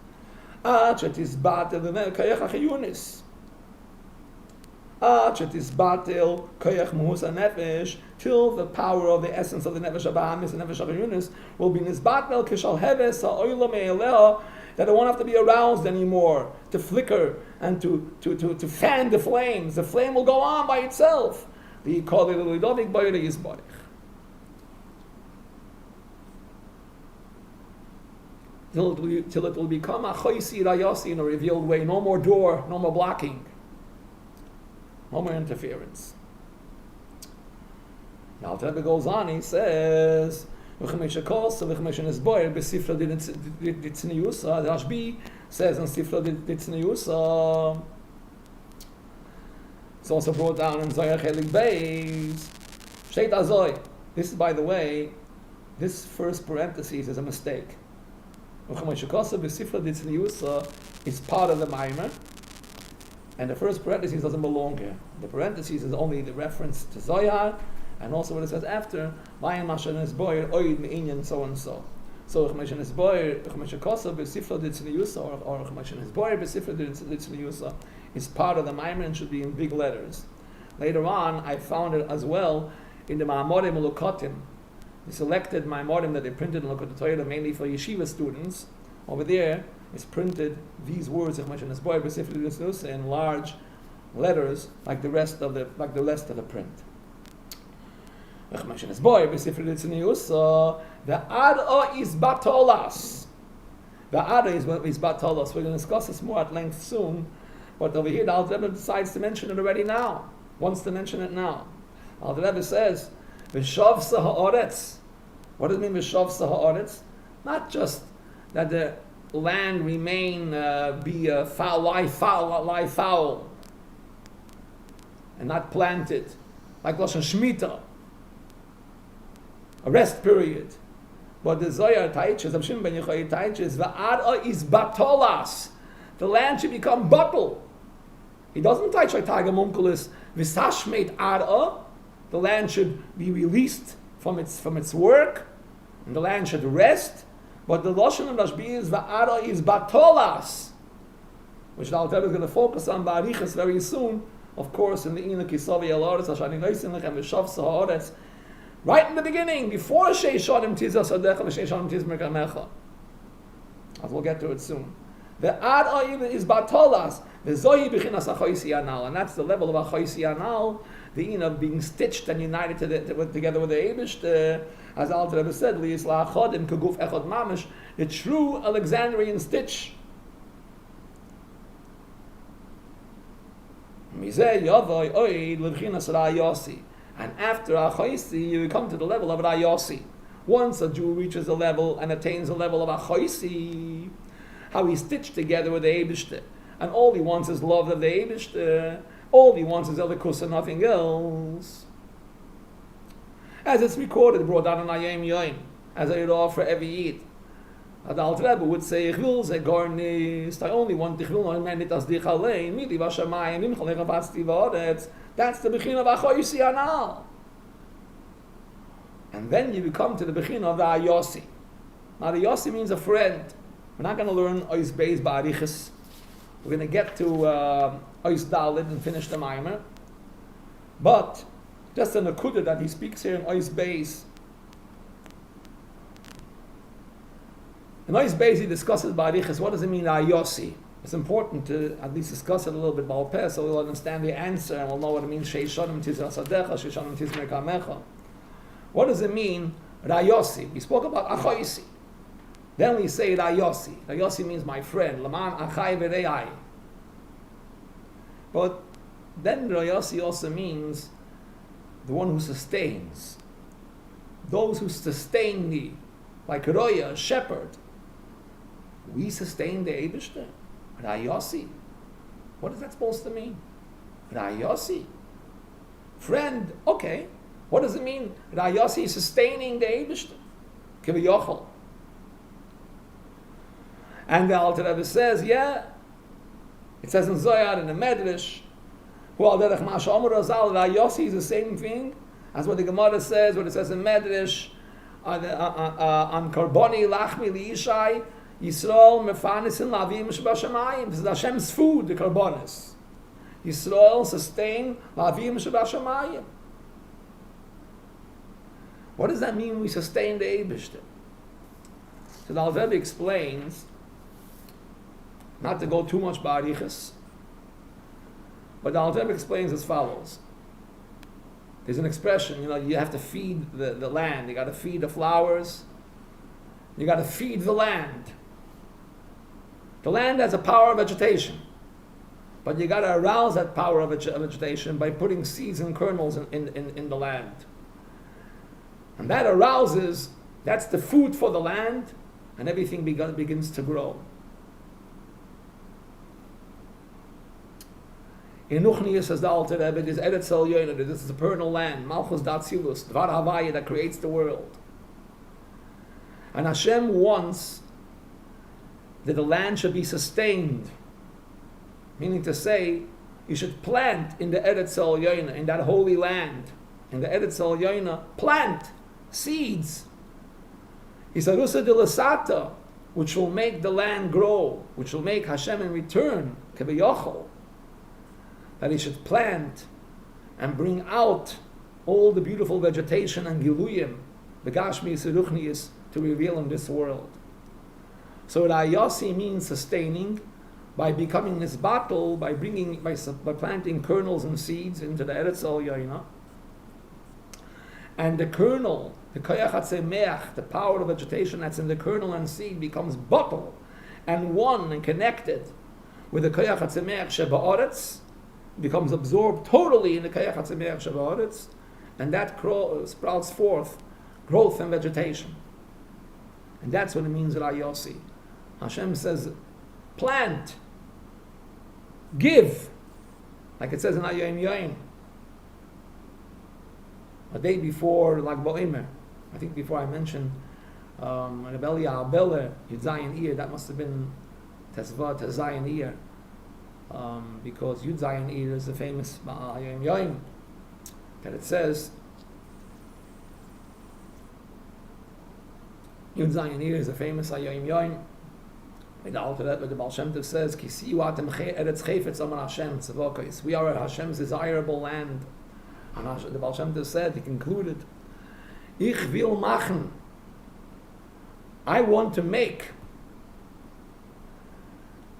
Ad shetisbatel kayach achiyunis. Ad shetisbatel kayach muhus nefesh, till the power of the essence of the nefesh habahamis and nefesh achiyunis will be nisbatel kishal heves ha'olam me'eleha, that it won't have to be aroused anymore, to flicker and to fan the flames. The flame will go on by itself. Till it will become a choisi rayasi in a revealed way. No more door, no more blocking, no more interference. Now the Rebbe goes on, he says, the Rashbi says in Sifra Ditzniusa, it's also brought down in Zohar Chelik Beis, Sheit Azoy. This is, by the way, this first parenthesis is a mistake. Is part of the Maimer, and the first parenthesis doesn't belong here. The parenthesis is only the reference to Zohar, and also what it says after, Masha Nesboyer, Oid Me'inyan, so and so. So, Masha Nesboyer, Masha Kosa, Besifra Ditzniusa, or Masha Nesboyer, Besifra Ditzniusa, is part of the Maimer and should be in big letters. Later on, I found it as well in the Ma'amorim Lukotim, the selected Ma'amorim that they printed in Likkutei Torah, mainly for yeshiva students. Over there, it's printed these words of Masha Nesboyer, Besifra Ditzniusa in large letters, like the rest of the print. The Ada is batolas. The Ada is batolas. We're going to discuss this more at length soon, but over here the Alter Rebbe decides to mention it already now. Wants to mention it now. Alter Rebbe says, "V'shavsa ha'aretz." What does it mean, v'shavsa ha'aretz? Not just that the land remain lie foul, and not planted, like Lashon Shemitah. A rest period. But the Zohar Taiches, Abshim Ben Yochai Taiches, Va'ara is batolas. The land should become bottle. He doesn't teach like Tiger Munkulis, Visashmeit Ara. The land should be released from its work, and the land should rest. But the Lashon of Rashbi is Va'ara is batolas, which the Alter Rebbe is going to focus on Ba'arichas very soon, of course, in the Ina Kisavi Alaretz, Hashani Noisinlich, and Vishavsa Ha'aretz. Right in the beginning, before Sheishanim Tizah Sadecha v'Sheishanim Tiz Merkamecha. As we'll get to it soon. The Ad Oim is Batolas, the Zohi B'chinas HaChoisi Anal, and that's the level of HaChoisi Anal, the in of being stitched and united together with the Eibush, as Alter Rebbe said, Li'isla Achodim Keguf Echad Mamish, the true Alexandrian stitch. Mizeh Yavoi Oid L'B'chinas Ra'yosi. And after Achoisi, you come to the level of Rayosi. Once a Jew reaches a level and attains a level of Achoisi, how he's stitched together with the Eibishter, and all he wants is love of the Eibishter, all he wants is Elikus and nothing else. As it's recorded, brought down in Ayim Yoim, as I offer every Eid. The Alter Rebbe would say, I only want to That's the Bechin of Achoisi Anal. And then you come to the Bechin of the Ayosi. Now the Yosi means a friend. We're not going to learn Ois Beis Ba'arichas. We're going to get to Ois Dalid and finish the Maimer. But just a Nakuda that he speaks here in Ois Beis. In Ois Beis he discusses Ba'arichas. What does it mean Ayosi? It's important to at least discuss it a little bit Baal Peh, so we'll understand the answer and we'll know what it means Sheishanim Tiz Asadecha, Sheishanim Tiz Merkamecha. What does it mean Rayosi? We spoke about Achoisi. Then we say Rayosi. Rayosi means my friend. Laman Achai V'Re'ai. But then Rayosi also means the one who sustains. Those who sustain me, like Roya, a shepherd. We sustain the Eibishter. Rayosi. What is that supposed to mean? Rayosi. Friend, okay. What does it mean? Rayosi is sustaining the Eibishter. Kiviyochel. And the Alter Rebbe says, yeah, it says in Zohar, in the Medrash, who al derech Masha Omer Razal, Yossi is the same thing as what the Gemara says, what it says in Medrash, on Karboni Lachmi Liishai, Yisrael Mefanisin Lavim Shabashamayim. This is Hashem's food, the Karbonis. Yisrael sustain Lavim Shabashamayim. What does that mean, we sustain the Eibishter? So the Alter Rebbe explains, not to go too much ba'arichas, but the Alter Rebbe explains as follows. There's an expression, you have to feed the land. You got to feed the flowers. You got to feed the land. The land has a power of vegetation, but you got to arouse that power of vegetation by putting seeds and kernels in the land. And that arouses, that's the food for the land, and everything begins to grow. In Nuchnius, says the Alter Rebbe, there's Eretz Elyono, this is the eternal land, Malchus Datzilus, Dvar Havaya, that creates the world. And Hashem wants that the land should be sustained, meaning to say, you should plant in the Eretz Elyono, in that holy land, in the Eretz Elyono, plant seeds. Isarusa de Lasata, which will make the land grow, which will make Hashem in return, Kebeyochel, that he should plant and bring out all the beautiful vegetation and giluyim, the Gashmius and Ruchnius, to reveal in this world. So Rayasi means sustaining, by becoming this battle, by planting kernels and seeds into the Eretz Elyono. And the kernel, the koyach hatzemeach, the power of vegetation that's in the kernel and seed, becomes bottled and one and connected with the koyach hatzemeach sheba'aretz, becomes absorbed totally in the koyach hatzemeach sheba'aretz, and that sprouts forth growth and vegetation. And that's what it means at Ayosi. Hashem says, plant, give, like it says in Ayom Yom. A day before Lag BaOmer, I think before I mentioned Rebellia Abele, Yud Zayin Iyar, that must have been Tesva Zayin Iyar, because Yud Zayin Iyar is the famous Ayom Yom, that it says, Yud Zayin Iyar is the famous Ayom Yom. The Alter Rebbe, the Baal Shem Tov says, we are Hashem's desirable land. And the Baal Shem Tov said, he concluded, Ich will machen, I want to make,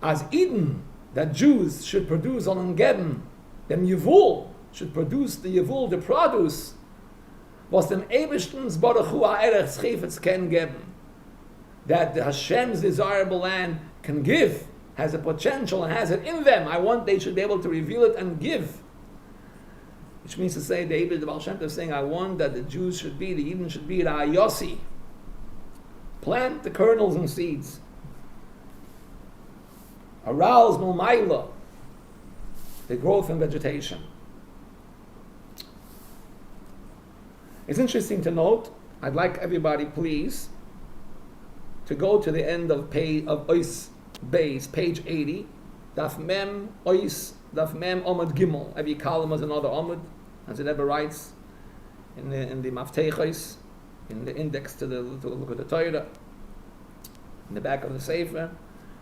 as Eden, that Jews should produce on Geben, dem Yevul, should produce the Yevul, the produce, was dem Eibishtens Baruch Hu ha'erech Schefetz ken geben, that the Hashem's desirable land can give, has a potential and has it in them. I want they should be able to reveal it and give. Which means to say, David, the Baal Shem Tov is saying, I want that the Jews should be, the Eden should be, the Ayosi. Plant the kernels and seeds. Arouse Mulmaila, the growth and vegetation. It's interesting to note, I'd like everybody, please, to go to the end of Ois Beis, page 80, Daf Mem Ois, Daf Mem Omad Gimel. Every column has another Omad, as it ever writes in the Mafteichos, in the index to the Likkutei Torah, in the back of the Sefer.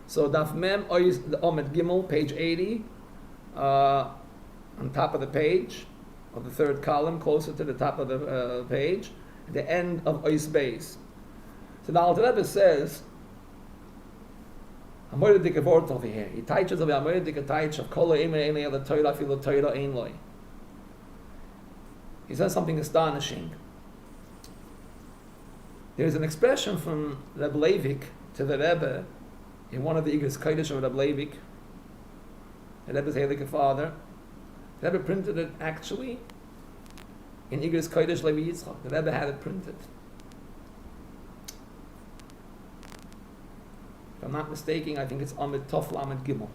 So Daf Mem Ois, the Omad Gimel, page 80, on top of the page, of the third column, closer to the top of the page, at the end of Ois Beis. So the Alter Rebbe says, I'm going to take a word over here. He teaches of I'm going to take a teach of Kol Eimer Ein Lo Torah Filo Torah Ein Lo. He says something astonishing. There's an expression from Reb Leivik to the Rebbe in one of the Igros Kodesh of Reb Leivik, the Rebbe's Heilige Father. The Rebbe printed it actually in Igros Kodesh Levi Yitzchak. The Rebbe had it printed. If I'm not mistaken, I think it's Amid Tov Lamed Gimel.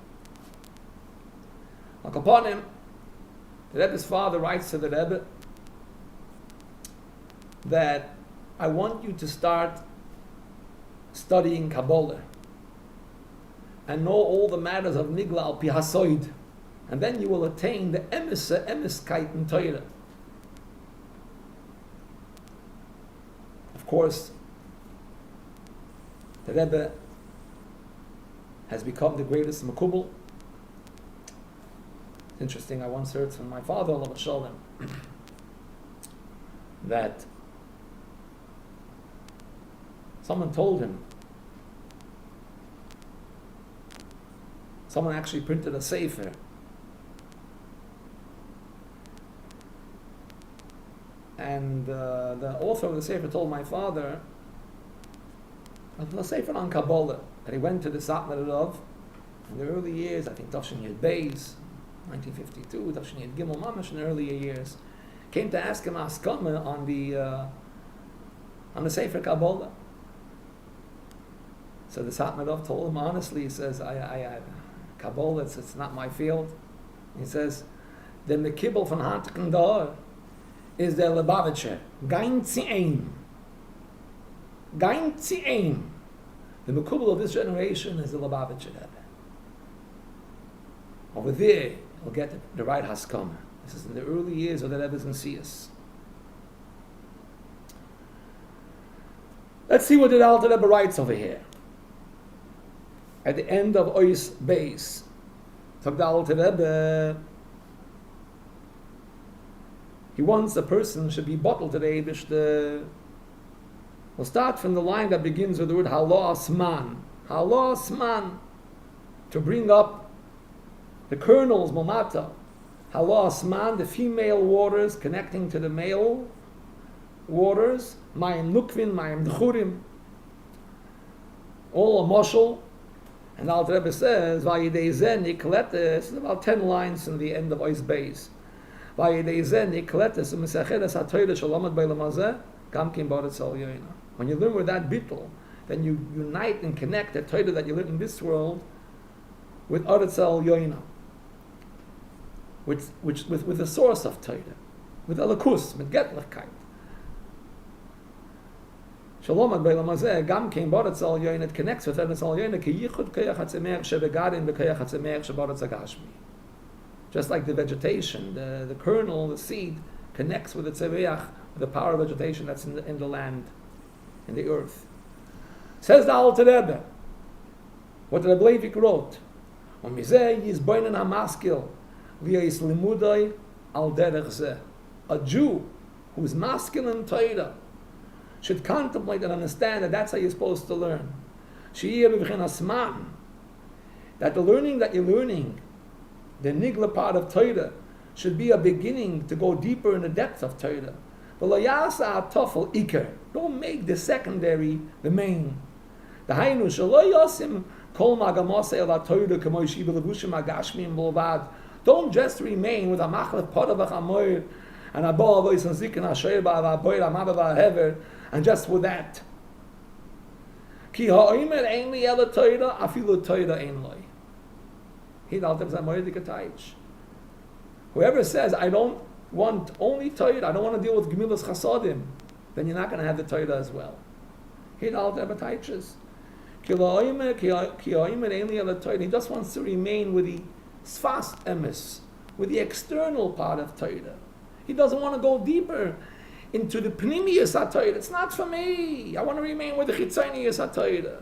Upon him, the Rebbe's father writes to the Rebbe that I want you to start studying Kabbalah. and know all the matters of Nigla al Pi Hasoid. And then you will attain the emiskite in Torah. Of course, the Rebbe has become the greatest Makubal. Interesting, I once heard from my father, Allah Shalom, that someone told him, someone actually printed a sefer, and the author of the sefer told my father, a sefer on Kabbalah, that he went to the Satmar Rav in the early years, I think Tafshin Yed Beis, 1952, Tafshin Yed Gimel Mamash in the earlier years, came to ask him Askama on the Sefer Kabbalah. So the Satmar Rav told him honestly, he says, I Kabbalah, it's not my field. He says, the Mekibel von Hantiken Dor is the Lubavitcher, Gein Tziein. Gein Tziein. The Mekubal of this generation is the Lubavitcher Rebbe. Over there, you'll get the right Haskama. This is in the early years of the Rebbe's Nesius. Let's see what the Alter Rebbe writes over here. At the end of Ois Beis, so the Alter Rebbe, he wants a person should be bottled today. We'll start from the line that begins with the word Halos Man. Halos Man. To bring up the kernels, Momata. Halos Man, the female waters connecting to the male waters. Mayim Nukvin, Mayim Dchurim. All a moshel. And Alter Rebbe says, Vayidei Zen Nikletes, about 10 lines in the end of Ois Beis. Vayidei Zen Nikletes, U'mesacheres HaTorah Shalomad Beilam Hazeh, Gam Kim Boretz Al Yoina. When you learn with that bittul, then you unite and connect the Torah that you learn in this world with Oretz Al Yoina, with the source of Torah, with Alakus, with Getlichkeit. Shalom ad Beilam Hazeh, Gam Kein Boretz Al Yoina, it connects with Oretz Al Yoina, Ki Yichud Koyach HaTzemeach Shebegarin Bekoyach HaTzemeach Shebaretz HaGashmi. Just like the vegetation, the kernel, the seed, connects with the Tzemeach, with the power of vegetation that's in the land, in the earth. Says the Alter Rebbe, what the Rebbe Leivik wrote, Umizeh yizboinen hamaskil, v'yis limudai al derech zeh. A Jew who is masculine in Torah should contemplate and understand that that's how you're supposed to learn. She'iyeh b'v'chinas man, that the learning that you're learning, the nigla part of Torah, should be a beginning to go deeper in the depth of Torah. Don't make the secondary the main. The Hainu shelo yosim kol magamosei la Torah k'moish ibelevushim agashmim bolvad. Don't just remain with a machlef podav achamoir and a bo avois and zikin asher ba'avaboir amava ba'hever, and just with that. Ki ha'omer ein li ela Torah afilu Torah ein loi. He daltev zamoir dikatayich. Whoever says, I don't want only Torah, I don't want to deal with Gemilas Chasodim, then you're not going to have the Torah as well. He just wants to remain with the Sfas Emes, with the external part of Torah. He doesn't want to go deeper into the Pnimiyas HaTorah. It's not for me. I want to remain with the Chitzoniyas HaTorah.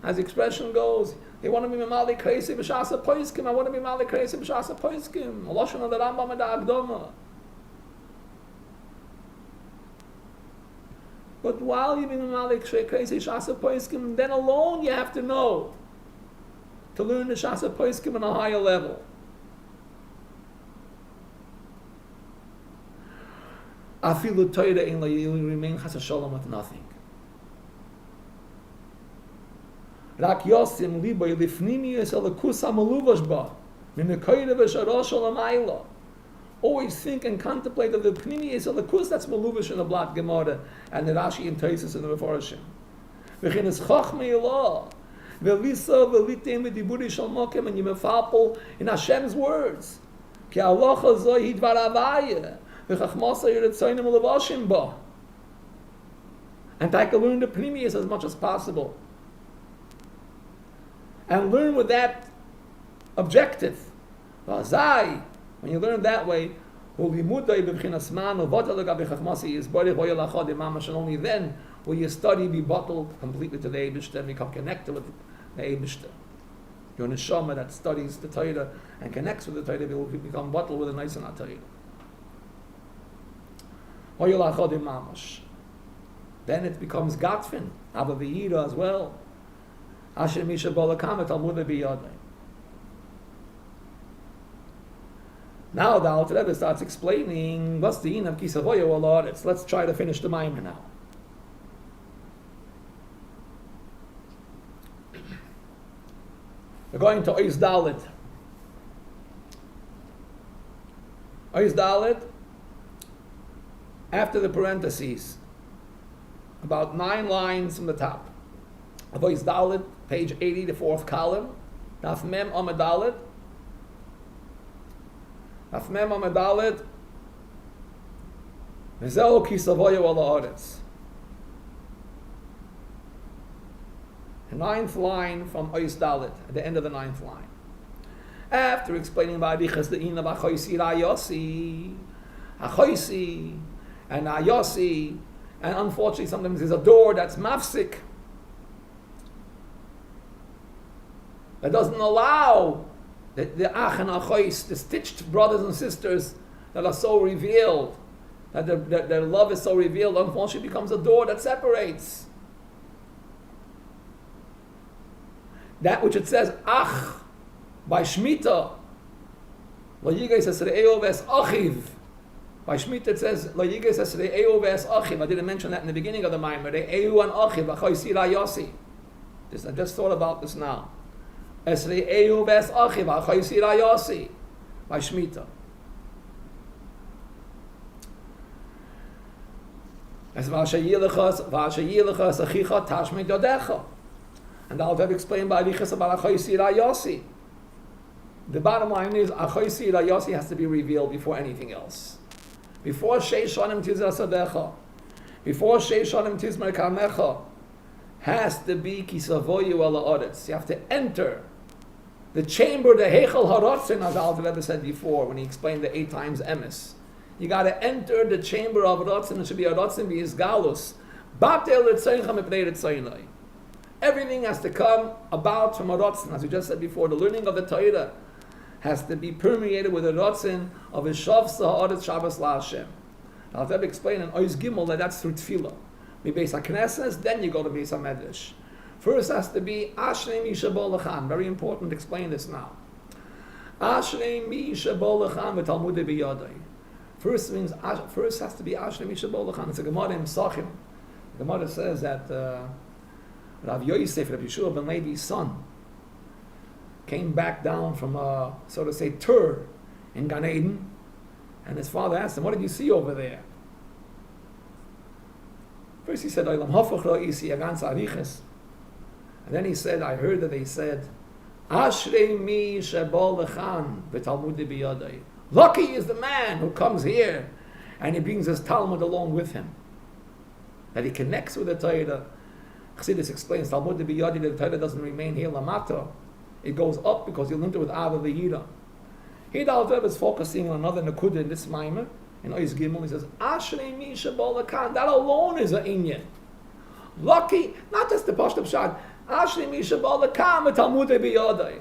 As the expression goes, they want to be Mamali Kreisi B'Shasa Poiskim. I want to be Mamali Kreisi B'Shasa Poiskim. Lashon of the Rambam and the Agdoma. But while you're being Mamali Kreisi B'Shasa Poiskim, then alone you have to know to learn the Shasa Poiskim on a higher level. Afilu Torah in you remain Chas Shalom with nothing. Rak yosim liboy lifnimiyos alakus hamaluvash ba min nekoyre v'sharosh olamayla. Always think and contemplate of the pnimiyos alakus that's maluvash in the Blat Gemara and the Rashi and Taisus and the Mefarshim. V'chinas chachmei Allah v'lisa v'litem v'diburi shalmokem, and you mefapel in Hashem's words. Ki halacha zoi hidvar avaya v'chachmasa yiretzoynim u'levashim ba. And I can learn the pnimiyos as much as possible. and learn with that objective. When you learn that way, only then will your study be bottled completely to the Eibishter and become connected with the Eibishter. Your neshama that studies the Torah and connects with the Torah will become bottled with a nice and a Torah. Then it becomes Gatfin, Abba V'yira as well. Asher Misha Bolakam Talmud B'yadai. Now the Alter Rebbe starts explaining what's the in of Kisavoyo Alaretz. Let's try to finish the Maimer now. We're going to Ois Dalet. Ois Dalet, after the parentheses, about 9 lines from the top. Of Ois Dalet, page 80, the 4th column. Daf Mem Amud Dalet. Daf Mem Amud Dalet. V'zeu Kisavoyo Alaretz. The 9th line from Ois Dalet, at the end of the 9th line. After explaining about Arichas the in of Achoisi Rayosi, Achoisi, and Ayosi, and unfortunately sometimes there's a door that's mafsik, that doesn't allow the Ach and Achois, the stitched brothers and sisters that are so revealed, that their love is so revealed, unfortunately becomes a door that separates. That which it says, Ach, by Shemitah, Lo Yiges Esre'eo Ves Achiv. By Shemitah it says, Lo Yiges Esre'eo Ves Achiv. I didn't mention that in the beginning of the Maimer. Re'eu and Achiv, Achoisi Rayosi. I just thought about this now. Esre'eu Ves Achiv, Achoisi Rayosi. By Shemitah. As Vasha Yilachas Achicha Tashmei Dodecha. And I'll have explained by Arichas about Achoisi Rayosi. The bottom line is Achoisi Rayosi has to be revealed before anything else. Before Sheish Shanim Tizra Sadecha, before Sheish Shanim Tizmar Kamecha, has to be Kisavoyu Ala Oretz. You have to enter the chamber, the Heichel Harotzin, as Alter Rebbe said before when he explained the 8 times Emes. You got to enter the chamber of Harotzin. It should be Harotzin B'Yizgalus. Batel Ritzayncha Mepnei Ritzaynai. Everything has to come about from a rotzen, as we just said before. The learning of the Torah has to be permeated with a rotzen of a shavsa ha'aretz Shabbos la'Hashem. I'll have to explain in Ois Gimel that that's through Tefillah. Mi Beis HaKnesses, then you go to Beis HaMedrash. First has to be Ashrei Mi Shebol Lechan. Very important to explain this now. Ashrei Mi Shebol Lechan v'Talmudei B'Yadai. First has to be Ashrei Mi Shebol Lechan. It's a Gemara in Sachim. The Gemara says that Rav Yosef, Rav Yeshua ben Levi's son, came back down from a, so to say, tour in Gan Eden, and his father asked him, "What did you see over there?" First he said, "Olam hafach ra'isi agans ariches," and then he said, "I heard that they said, Ashrei mi shebol lechan v'talmudei biyadai." Lucky is the man who comes here and he brings his Talmud along with him, that he connects with the Torah. Chassidus explains, Talmud B'Yadi, the Torah doesn't remain here lamata. It goes up because you learned it with Abba V'yira. Here the Alter Rebbe is focusing on another Nakuda in this Maimer. In Ois Gimel, he says, Ashrei mi shebol lechan. That alone is an inyan. Lucky, not just the Pashtam Shad. Ashrei mi shebol lechan v'Talmudei B'Yadai.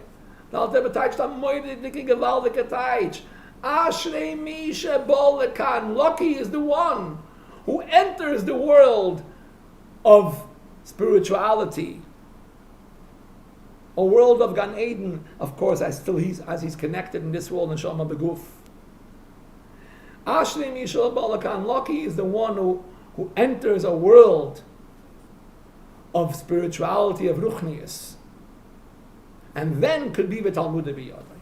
The Alter Rebbe teaches a moide dike gewaldige teich. Ashrei mi shebol lechan. Lucky is the one who enters the world of spirituality, a world of Gan Eden, of course, as he's connected in this world, Neshama Beguf. Ashrei mi shebol lechan. Lucky is the one who enters a world of spirituality, of Ruchnius, and then could be v'Talmudei B'Yadai.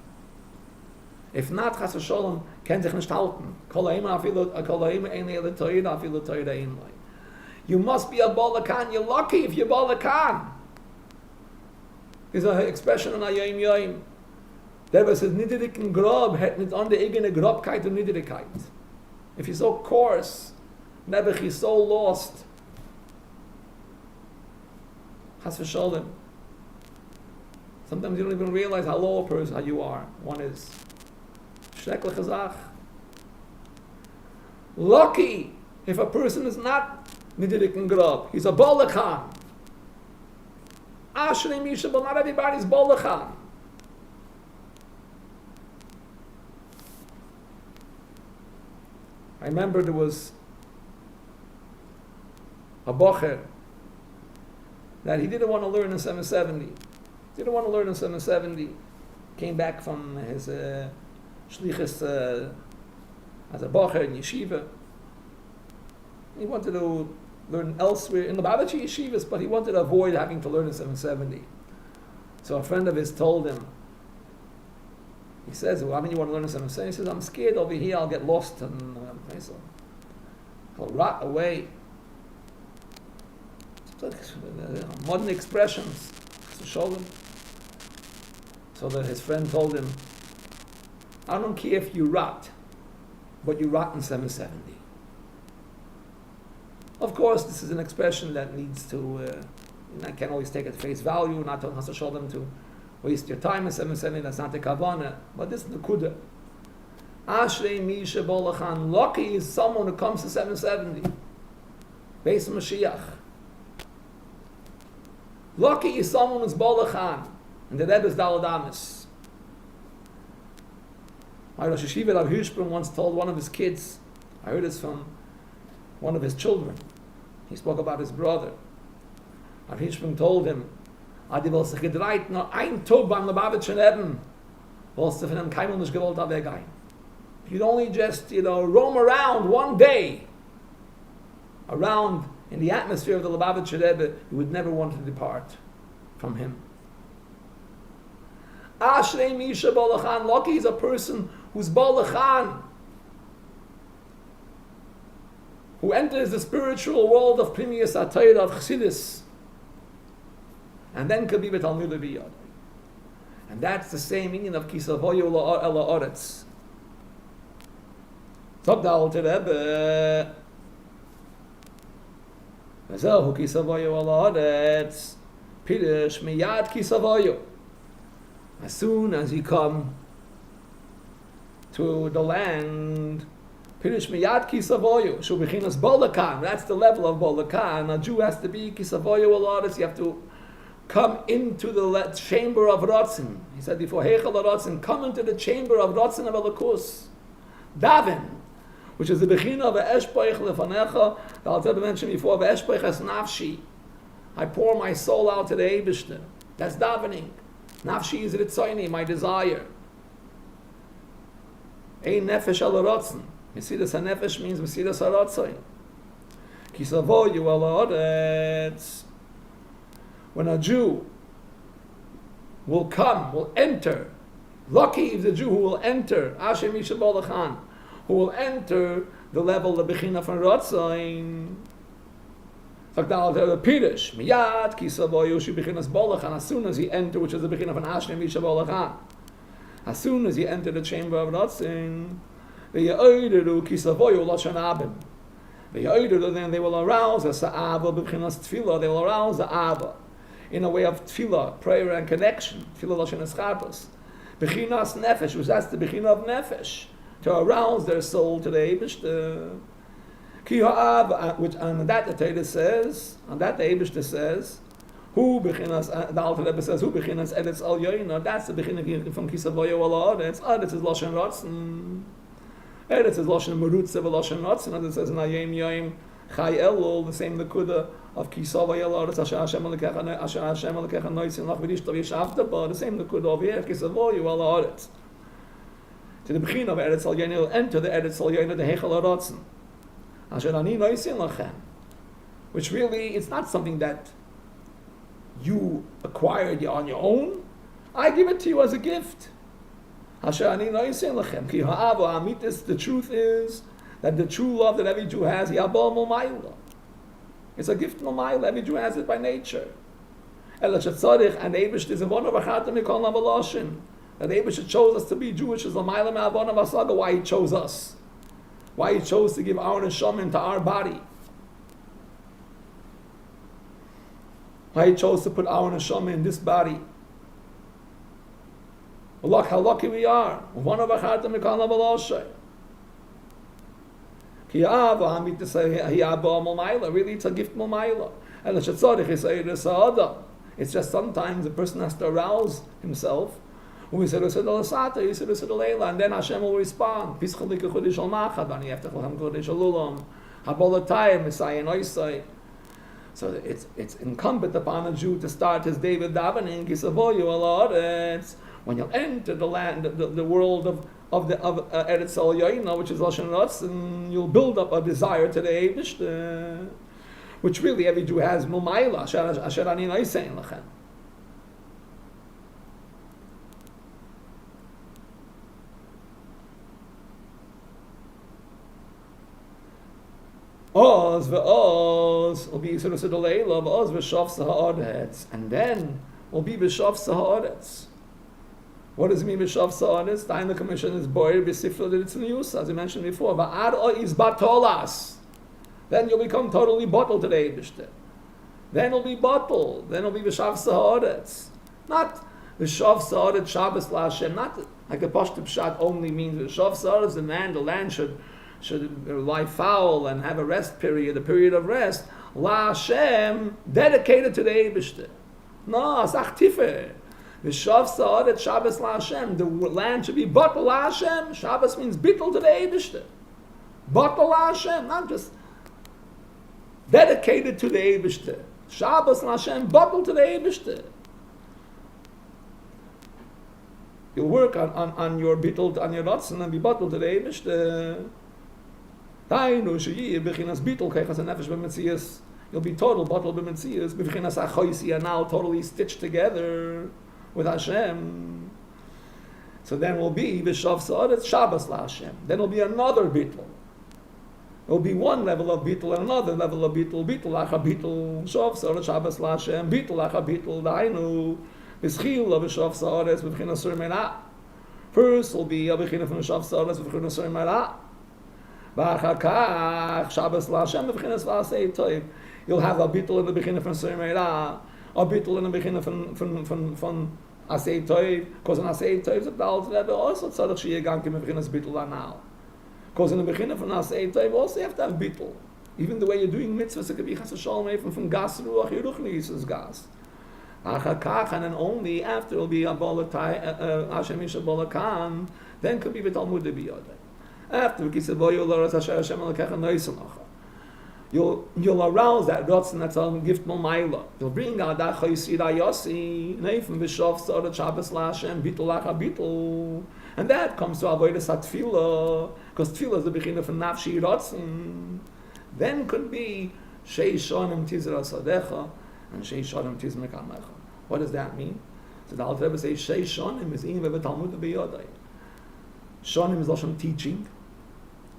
If not, Chas v'Sholom, ken sich nicht halten. Kol ha'ima ein le'el Torah, afilu Torah ein le'el. You must be a balakan. You're lucky if you're balakan. There's an expression on Ayayim Yayim. There was a niedrigen Grob, het nicht an der eigene Grobkeit und Niedrigkeit. If you're so coarse, never he's so lost. Chas v'Sholom. Sometimes you don't even realize how low a person, how you are. One is. Shrekle chazach. Lucky if a person is not nididik and grab. He's a bolachan. Ashrei misha, but not everybody's bolachan. I remember there was a bocher that he didn't want to learn in 770. Didn't want to learn in 770. Came back from his shlichus as a bocher in yeshiva. He wanted to learn elsewhere in the Lubavitcher yeshivas, but he wanted to avoid having to learn in 770. So a friend of his told him, he says, well, I mean, you want to learn in 770? He says, I'm scared over here I'll get lost and I'll rot away. Modern expressions to show them. So that his friend told him, I don't care if you rot, but you rot in 770. Of course, this is an expression that needs to, I can't always take it at face value, not to show them to waste your time in 770, that's not the kavanah, but this is the kuda. Ashrei misha bolachan, lucky is someone who comes to 770. Beis Mashiach. Lucky is someone who's bolachan, and the Rebbe's daladamis. My Rosh Yeshiva Rav Hirschsprung once told one of his kids, I heard this from one of his children. He spoke about his brother. Rav Hirschsprung told him, Adi will sich gedreit nur ein Tag beim Lubavitcher Rebbe, wolltest du von ihm keinmal nicht gewollt weggehen. If you'd only just, roam around one day, around in the atmosphere of the Lubavitcher Rebbe, you would never want to depart from him. Ashrei misha bolachan, lucky is a person who's bolachan, who enters the spiritual world of Pnimius HaTorah, of Chassidus, and then could be with Talmidei Biyad. And that's the same meaning of Kisavoyu Ela Oretz. Top the Alter Rebbe. Vezehu Kisavoyu Ela Oretz. Pirush Miyad Kisavoyu. As soon as you come to the land, Pirush Miyad Kisavoyu. Shubichinas Bolakan. That's the level of Bolakan. A Jew has to be Kisavoyu Ela Oretz. You have to come into the chamber of Ratzin. He said before, Heichal Ratzin, come into the chamber of Ratzin of Elokus. Daven, which is the Bechina of Eshpoich Lefanecha. The Alter Rebbe mentioned before, Eshpoich es Nafshi. I pour my soul out to the Eibishter. That's davening. Nafshi is Ritzoini, my desire. Ein Nefesh al Ratzin. Mesidas HaNefesh means Mesidas HaRatzoin. Kisavoyu al Haaretz. When a Jew will come, will enter, lucky is the Jew who will enter, Asher Misha Bolachan, who will enter the level of Bechina from Ratzain. Pirish, Miyad, Kisavoyu, Shibechinas Bolachan, as soon as he enter, which is the Bechina from Asher Misha Bolachan, as soon as he enter the chamber of Ratzain, the Ye'oideru Kisavoyu Lashon Abim. The Ye'oideru, then they will arouse the Sa'ava, Bechinas Tfilah, they will arouse the Abba. In a way of tefillah, prayer and connection, tefillah lashon eschatos, bechinas nefesh, which that's the bechina of nefesh, to arouse their soul to the Eibishter. Ki ha'av, which on that the Torah says, on that the Eibishter says, who bechinas, the Alter Rebbe says, who bechinas eretz al yoyna, that's the bechina from Kisavoyu al Haaretz. Eretz is lashon ratzon. Eretz is lashon merutze v'lashon ratzon, as it says in Hayom Yom Chai Elul, the same Nakuda of Kisavoyu al Haaretz, Asher Hashem Elokecha noitzin lach v'rishtav yeshavta ba, the same Nakuda over here, Kisavoyu al Haaretz. To the Bechina of Eretz al Yoyna, will enter the Eretz al Yoyna, the Heichal HaRatzon. Asher ani noitzin lachem. Which really, it's not something that you acquired on your own. I give it to you as a gift. Asher ani noitzin lachem. Ki ha'avo ha'amitis, the truth is, that the true love that every Jew has, it's a gift Mamayla. Every Jew has it by nature. And the Eibush is one of Achatam Mikol Navaloshin. That Eibush chose us to be Jewish is Lamayla Me'avon of Asaga. Why he chose us? Why he chose to give our neshama into our body? Why he chose to put our neshama in this body? Look how lucky we are. One of acharta mikol habaloshay. Ki ava hamit to say hi abba malmayla. Really, it's a gift malmayla. And the shetzorich is a it's just sometimes the person has to arouse himself. And then Hashem will respond. So it's incumbent upon a Jew to start his day with davening. When you enter the land, the world of Eretz Yoina, which is Lashon Ratz, and you'll build up a desire to the Eibishter, which really every Jew has. Mumayla, asher ani noisein lachem. Oz ve'oz will be Yisur Leila, ve'oz ve'shav sa'aretz, and then will be v'shav sa'aretz. What does it mean v'shav sa'aretz? The Ayin Commission is boyer b'sifra that it's in use, as I mentioned before. Va'ar is batolas. Then you'll become totally bottled to the Eibishter. Then it'll be bottled. Then it'll be v'shav sa'aretz. Not v'shav sa'aretz Shabbos la'Hashem. Not like a pashtu pshat only means v'shav sa'aretz. The land should lie foul and have a rest period, a period of rest. La Hashem, dedicated to the Eibishter. No, sach tifer. V'shav sa'aretz Shabbos la Hashem. The land should be bottled la Hashem. Shabbos means bittul to the Eibishter. Bottled la Hashem, not just dedicated to the Eibishter. Shabbos la Hashem, bottled to the Eibishter. You'll work on your bittul, on your rotzen, and be bottled to the Eibishter. You'll be total bottled b'metzias, now totally stitched together with Hashem. So then will be v'shav sa'aretz Shabbos la Hashem. Then will be another bittul. There will be one level of bittul and another level of bittul. Bittul lacha bittul, shav sa'aretz Shabbos la Hashem. Bittul lacha bittul, dainu v'schil v'shav sa'aretz v'b'chinas sur merah. First will be a b'chinas from shav sa'aretz v'b'chinas sur merah. Shabbos la Hashem b'chinas v'asei toiv. You'll have a bittul in the beginning from Sur Meirah, a bittul in the beginning from Asei Toiv, because in Asei Toiv the Baal Rebbe also tzarech sheyeh gankim b'chinas bittul now. Because in the beginning from Asei Toiv also you have to have bittul. Even the way you're doing mitzvahs, it could be chas v'shalom from gas ruach yiruchnis is gas. And then only after will be a bolatai Hashem Isha bolakan, then could be v'talmud b'yodei. After you'll arouse that rotzen that's a gift malmayla. You'll bring out that chayisirayasi neifim v'shav sa'aretz Shabbos la Hashem bittul lacha bittul, and that comes to avodas hatfila, because tefillah is the beginning of nafshi rotzen. Then could be shei shonim tizra sadecha and shei shonim tizmer kamecha. What does that mean? So the Alter Rebbe says shei shonim is in v'talmud b'yodai. Shonim is also teaching.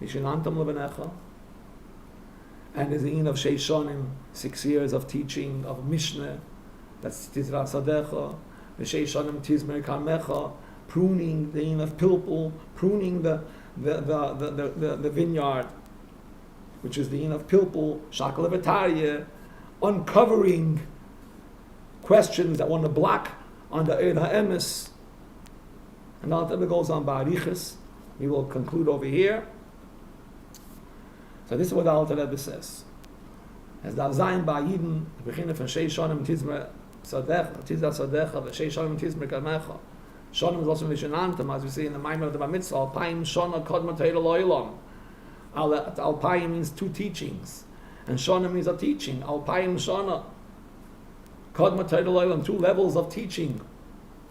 Mishinantam lebenecha. And there's the in of Sheishonim, 6 years of teaching of Mishnah. That's Tizra Sadecha. The Sheishonim Tizmer Kamecha, pruning the in of Pilpul, pruning the vineyard, which is the in of Pilpul, Shakal Levitarya, uncovering questions that want to block on the Eid HaEmes. And now it goes on Ba'arichas. We will conclude over here. So this is what the Alter Rebbe says. As the Avzayin Ba'yidin, the beginning from Shei Shonim Tizmer Sadecha, Tizra Sadecha, Shei Shonim Tizmer Kamecha. Shonim is also Mishnantam, as we see in the Maimer of the Bar Mitzvah, Alpayim Shona Kodma Teira Lo'ilam. Alpayim means 2 teachings, and Shonim means a teaching. Alpayim Shona Kodma Teira Lo'ilam, 2 levels of teaching.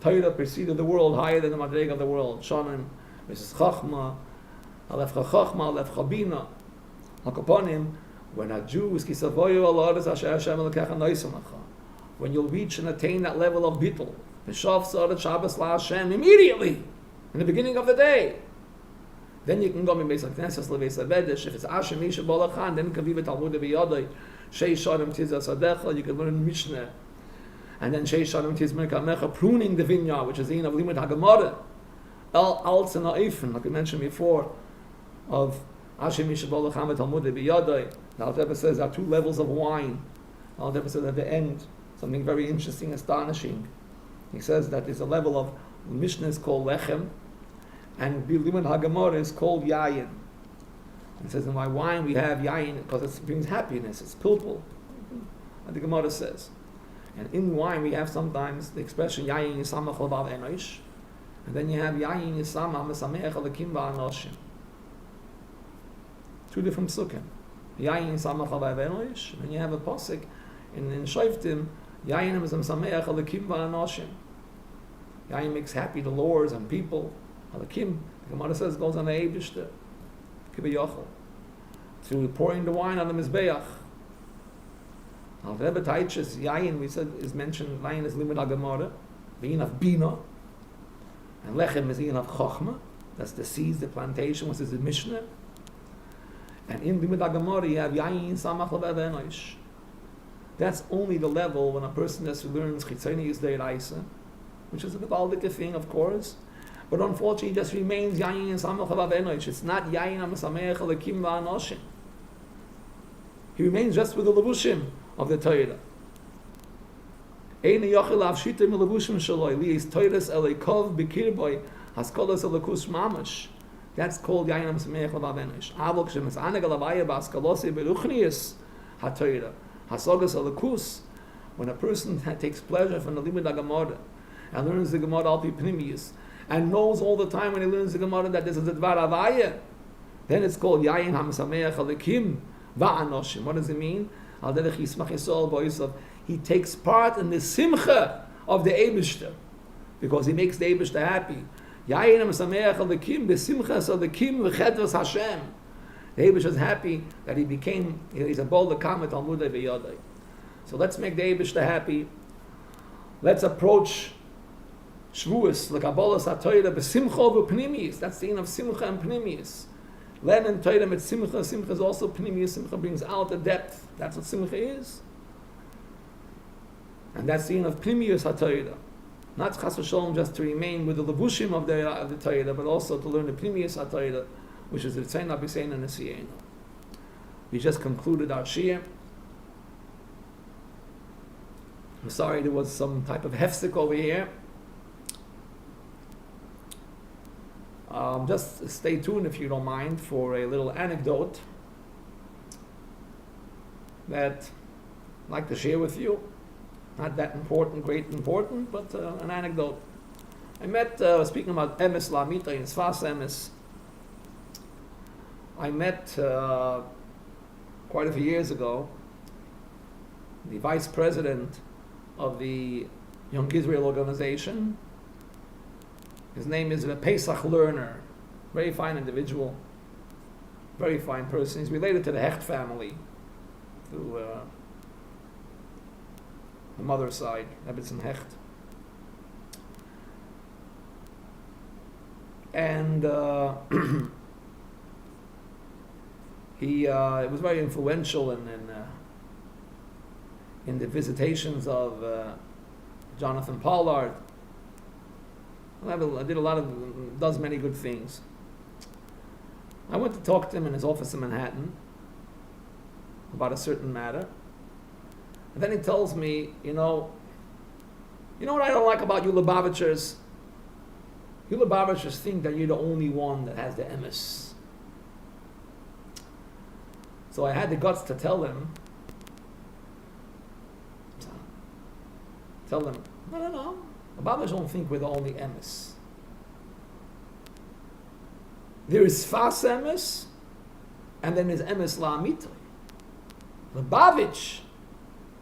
Torah preceded the world higher than the Madreg of the world. Shonim, which is Chachma, Alef Chachma, Alef Chabina. When a Jew is when you'll reach and attain that level of bittul, Shabbos la Hashem, immediately in the beginning of the day, then you can go in Beis HaKnesses leVeis HaVedesh. If it's Hashem Isha Bolachan, then it can be v'talmud b'yodai. Shei Shonim Tizra Sadecha, you can learn Mishnah, and then Shei Shonim Tizmer Kamecha, pruning the vineyard, which is the in of Limud HaGemara, El Alts and Ha'ifin, like we mentioned before, of Hashem Isha Bolachan v'talmud b'yodai. Now the Rebbe says there are 2 levels of wine. Now the Rebbe says at the end something very interesting, astonishing. He says that there's a level The Mishnah is called lechem, and Bilimud Hagamora is called yayin. It says in my wine we have yayin because it brings happiness. It's pilpul, and the Gemara says. And in wine we have sometimes the expression yayin yisamach levav enosh, and then you have yayin yisamach mesameach alekim va'anoshim. Two different psukim. Yayin yisamach levav enosh, and then you have a pasuk in Shoftim yayin mesameach alekim va'anoshim. Yayin makes happy the lords and people. Alekim, the Gemara says, goes on the Eibishter, Kibayachal, through pouring the wine on the Mizbeach. Now, Rebbe Taich's Yayin, we said, is mentioned, Yayin is Limud HaGemara, the Yin of Bina, and Lechem is Yin of Chochma, that's the seeds, the plantation, which is the Mishnah. And in Limud HaGemara, you have Yayin Samach Levav Enosh. That's only the level when a person has learns Chitzoni Yisdei Raisa, which is a Gavaldic thing, of course. But unfortunately, it just remains Yayin and Samach Levav Enosh. It's not Yayin and Mesameach Alekim Va'anoshim. He remains just with the levushim of the Torah. Eini yochel avshitim levushim shaloi liis Torahs elekov b'kirboy haskolas elekus mamash. That's called Yayin and Mesameach Levav Enosh. Avok shemes aneg alavaya b'askalosi beruchnius haTorah hasogas elekus. When a person takes pleasure from the Limud HaGemara and learns the Gemara al pi pnimius, and knows all the time when he learns the Gemara that this is a Dvar Avaya, then it's called Yayin HaMesameach Alekim Va'anoshim. What does it mean? He takes part in the Simcha of the Eibishter, because he makes the Eibishter happy. Yayin HaMesameach Alekim B'Simchas Alekim V'Chedvas Hashem. The Eibishter is happy that he's a bold Kamet Talmudei V'Yodai. So let's make the Eibishter happy. Let's approach Shvuas, the Kabbalah HaTorah, b'simcha v'pnimius. That's the end of simcha and pnimius. Learn and Torah with simcha. Simcha is also pnimius. Simcha brings out the depth. That's what simcha is. And that's the end of pnimius HaTorah. Not chas v'sholom just to remain with the levushim of the Torah, but also to learn the pnimius HaTorah, which is the Ritzayin Abisein and Nesiyenu. We just concluded our Shiyah. I'm sorry there was some type of hefsek over here. Just stay tuned if you don't mind for a little anecdote that I'd like to share with you. Not that important, but an anecdote. I met, speaking about emes la'amita in Sfas emes, I met quite a few years ago the vice president of the Young Israel organization. His name is a Pesach Lerner, very fine individual, very fine person. He's related to the Hecht family, through the mother's side, Ebbetson Hecht. And he was very influential in the visitations of Jonathan Pollard. I did a lot of, does many good things. I went to talk to him in his office in Manhattan about a certain matter. And then he tells me, you know what I don't like about you Lubavitchers? You Lubavitchers think that you're the only one that has the emes. So I had the guts to tell him, no. The Lubavitchers don't think we're the only emes. There is Fas emes, and then there's emes la'amita. The Lubavitch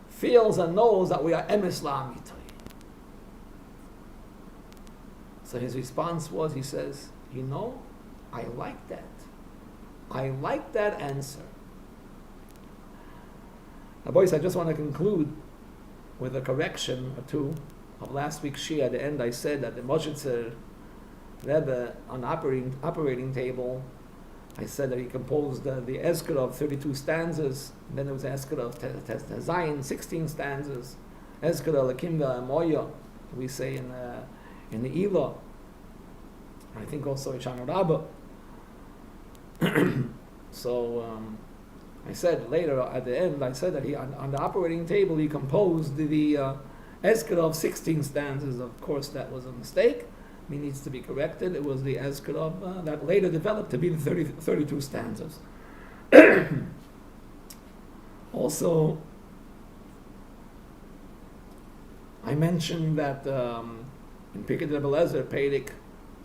feels and knows that we are emes la'amita. So his response was, he says, I like that. I like that answer. Now, boys, I just want to conclude with a correction or two of last week's Shia. At the end, I said that the Moshitzer Rebbe on the operating table, I said that he composed the Ezkara of 32 stanzas, and then there was Ezkara of Zion, 16 stanzas, Ezkara Lekimba and Moya, we say in the Ela, I think also Ishanu Rabbah. So I said later at the end, I said that he on the operating table he composed the Ezkara of 16 stanzas. Of course, that was a mistake. He needs to be corrected. It was the Ezker of that later developed to be the 32 stanzas. Also, I mentioned that in Pirkei Rebbe Lezer, Perek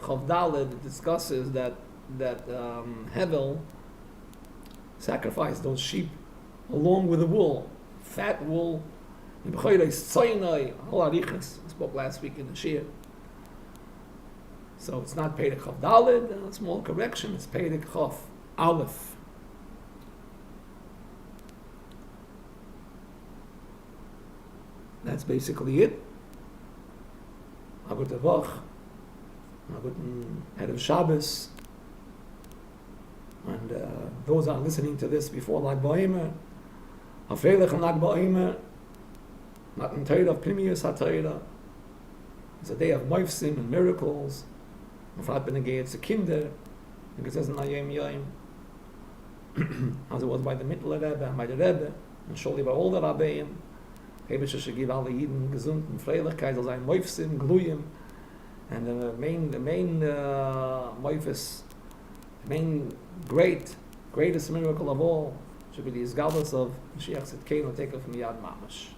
Chav Daled, it discusses that Hevel sacrificed those sheep along with the wool, fat wool. I spoke last week in the Shir. So it's not Perek Chav Daled, a small correction, it's Perek Chav Aleph. That's basically it. A good Vach, a good head of Shabbos, and those are listening to this before Lag BaOmer, a Feilech and Lag BaOmer, not in Torah of Pnimius HaTorah. It's a day of Moifsim and miracles. Mefrat Benegei it's a Kinder, like it says in Ayem Yom, as it was by the Mittler Rebbe and by the Rebbe, and surely by all the Rabbeim. Hebeshe should give alle Yidden gesund and Freilichkeit, soll sein Moifsim, Gluyim, and the main Moifis, the main greatest miracle of all should be the Isgalus of Mashiach Tzidkeinu, taken from Yad Mamash.